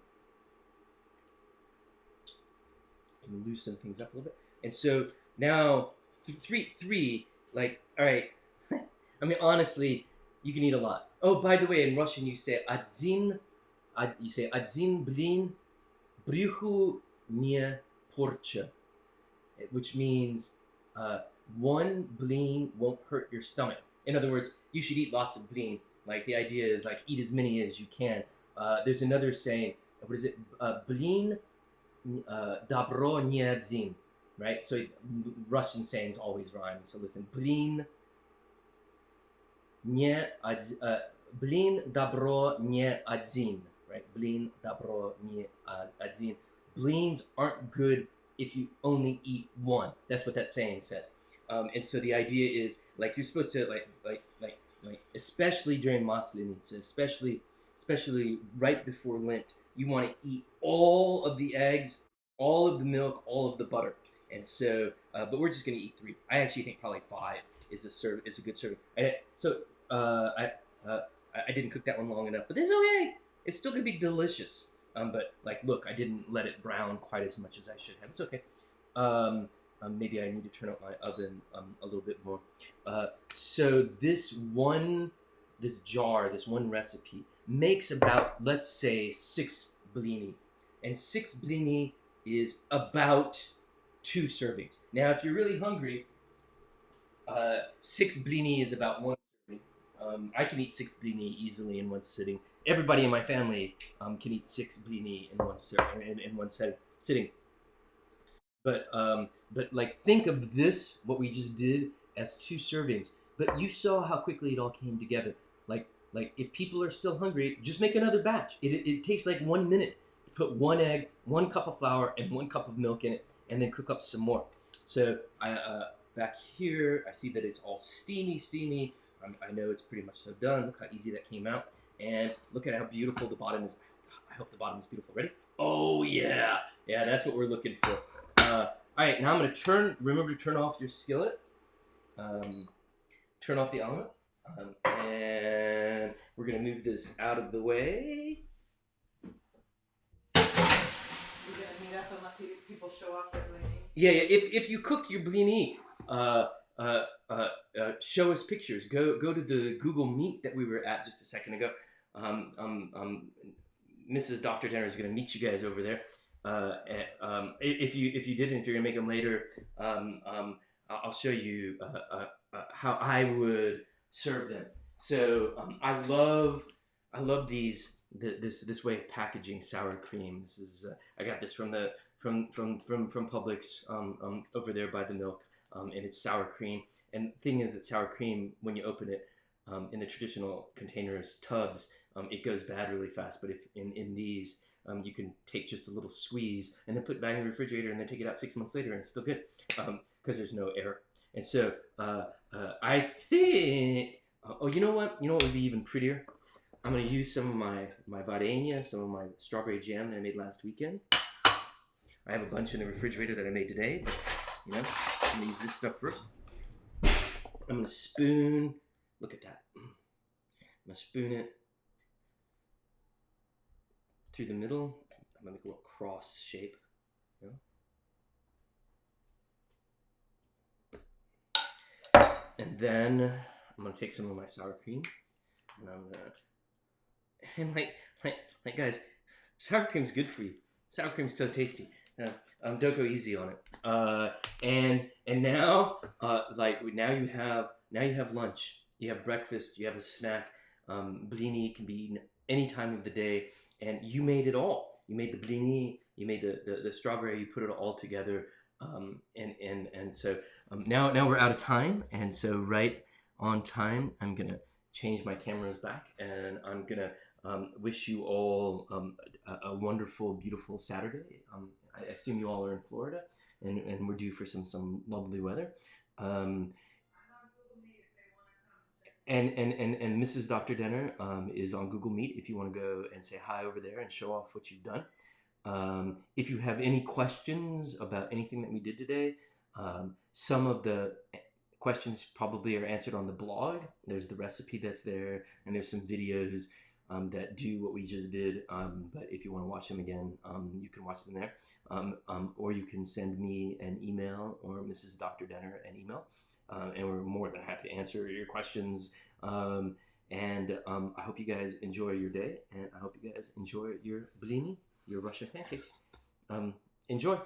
loosen things up a little bit. And so now three, like, all right. I mean, honestly, you can eat a lot. Oh, by the way, in Russian you say один блин брюху не порча, which means 1 blin won't hurt your stomach. In other words, you should eat lots of blin. Like, the idea is, like, eat as many as you can. There's another saying, what is it? Blin добро не один, right? So Russian sayings always rhyme. So listen, blin добро не один, right? Blin добро не один. Blins aren't good if you only eat 1. That's what that saying says. And so the idea is, like, you're supposed to like especially during Maslenitsa, especially right before Lent, you want to eat all of the eggs, all of the milk, all of the butter. And so, but we're just gonna eat 3. I actually think probably 5 is a good serving. So uh, I didn't cook that one long enough, but it's okay. It's still gonna be delicious. But like, look, I didn't let it brown quite as much as I should have. It's okay. Maybe I need to turn up my oven a little bit more. So this one recipe makes about, let's say, 6 blini, and 6 blini is about 2 servings. Now, if you're really hungry, 6 blini is about 1 serving. I can eat 6 blini easily in one sitting. Everybody in my family can eat 6 blini in one sitting. But like, think of this, what we just did, as 2 servings. But you saw how quickly it all came together. Like if people are still hungry, just make another batch. It takes like 1 minute. Put 1 egg, 1 cup of flour, and 1 cup of milk in it, and then cook up some more. So back here, I see that it's all steamy. I know it's pretty much so done. Look how easy that came out, and look at how beautiful the bottom is. I hope the bottom is beautiful. Ready? Oh yeah, that's what we're looking for. All right, now I'm gonna remember to turn off your skillet. Turn off the omelet. And we're gonna move this out of the way. You're gonna meet up and let people show off their blini? Yeah. If you cooked your blini, show us pictures. Go to the Google Meet that we were at just a second ago. Mrs. Dr. Denner is gonna meet you guys over there. If you didn't, if you're gonna make them later, I'll show you how I would serve them. So I love this way of packaging sour cream. This is I got this from Publix over there by the milk, and it's sour cream. And the thing is that sour cream, when you open it in the traditional containers, tubs, it goes bad really fast. But if in these, you can take just a little squeeze and then put it back in the refrigerator and then take it out 6 months later and it's still good, because there's no air. And so I think, you know what would be even prettier? I'm gonna use some of my varenia, some of my strawberry jam that I made last weekend. I have a bunch in the refrigerator that I made today. But, I'm gonna use this stuff first. I'm gonna spoon. Look at that. I'm gonna spoon it through the middle. I'm gonna make a little cross shape. And then I'm gonna take some of my sour cream, and I'm gonna, like guys, sour cream's good for you. Sour cream's so tasty. Don't go easy on it. And now, now you have lunch, you have breakfast, you have a snack. Blini can be eaten any time of the day, and you made it all. You made the blini, you made the strawberry, you put it all together. And so now we're out of time, and so right on time, I'm gonna change my cameras back, and I'm gonna wish you all a wonderful, beautiful Saturday. I assume you all are in Florida, and we're due for some lovely weather. And Mrs. Dr. Denner is on Google Meet if you want to go and say hi over there and show off what you've done. If you have any questions about anything that we did today, some of the questions probably are answered on the blog. There's the recipe that's there, and there's some videos that do what we just did. But if you want to watch them again, you can watch them there. Or you can send me an email, or Mrs. Dr. Denner an email. And we're more than happy to answer your questions. And I hope you guys enjoy your day, and I hope you guys enjoy your blini, your Russian pancakes. Enjoy.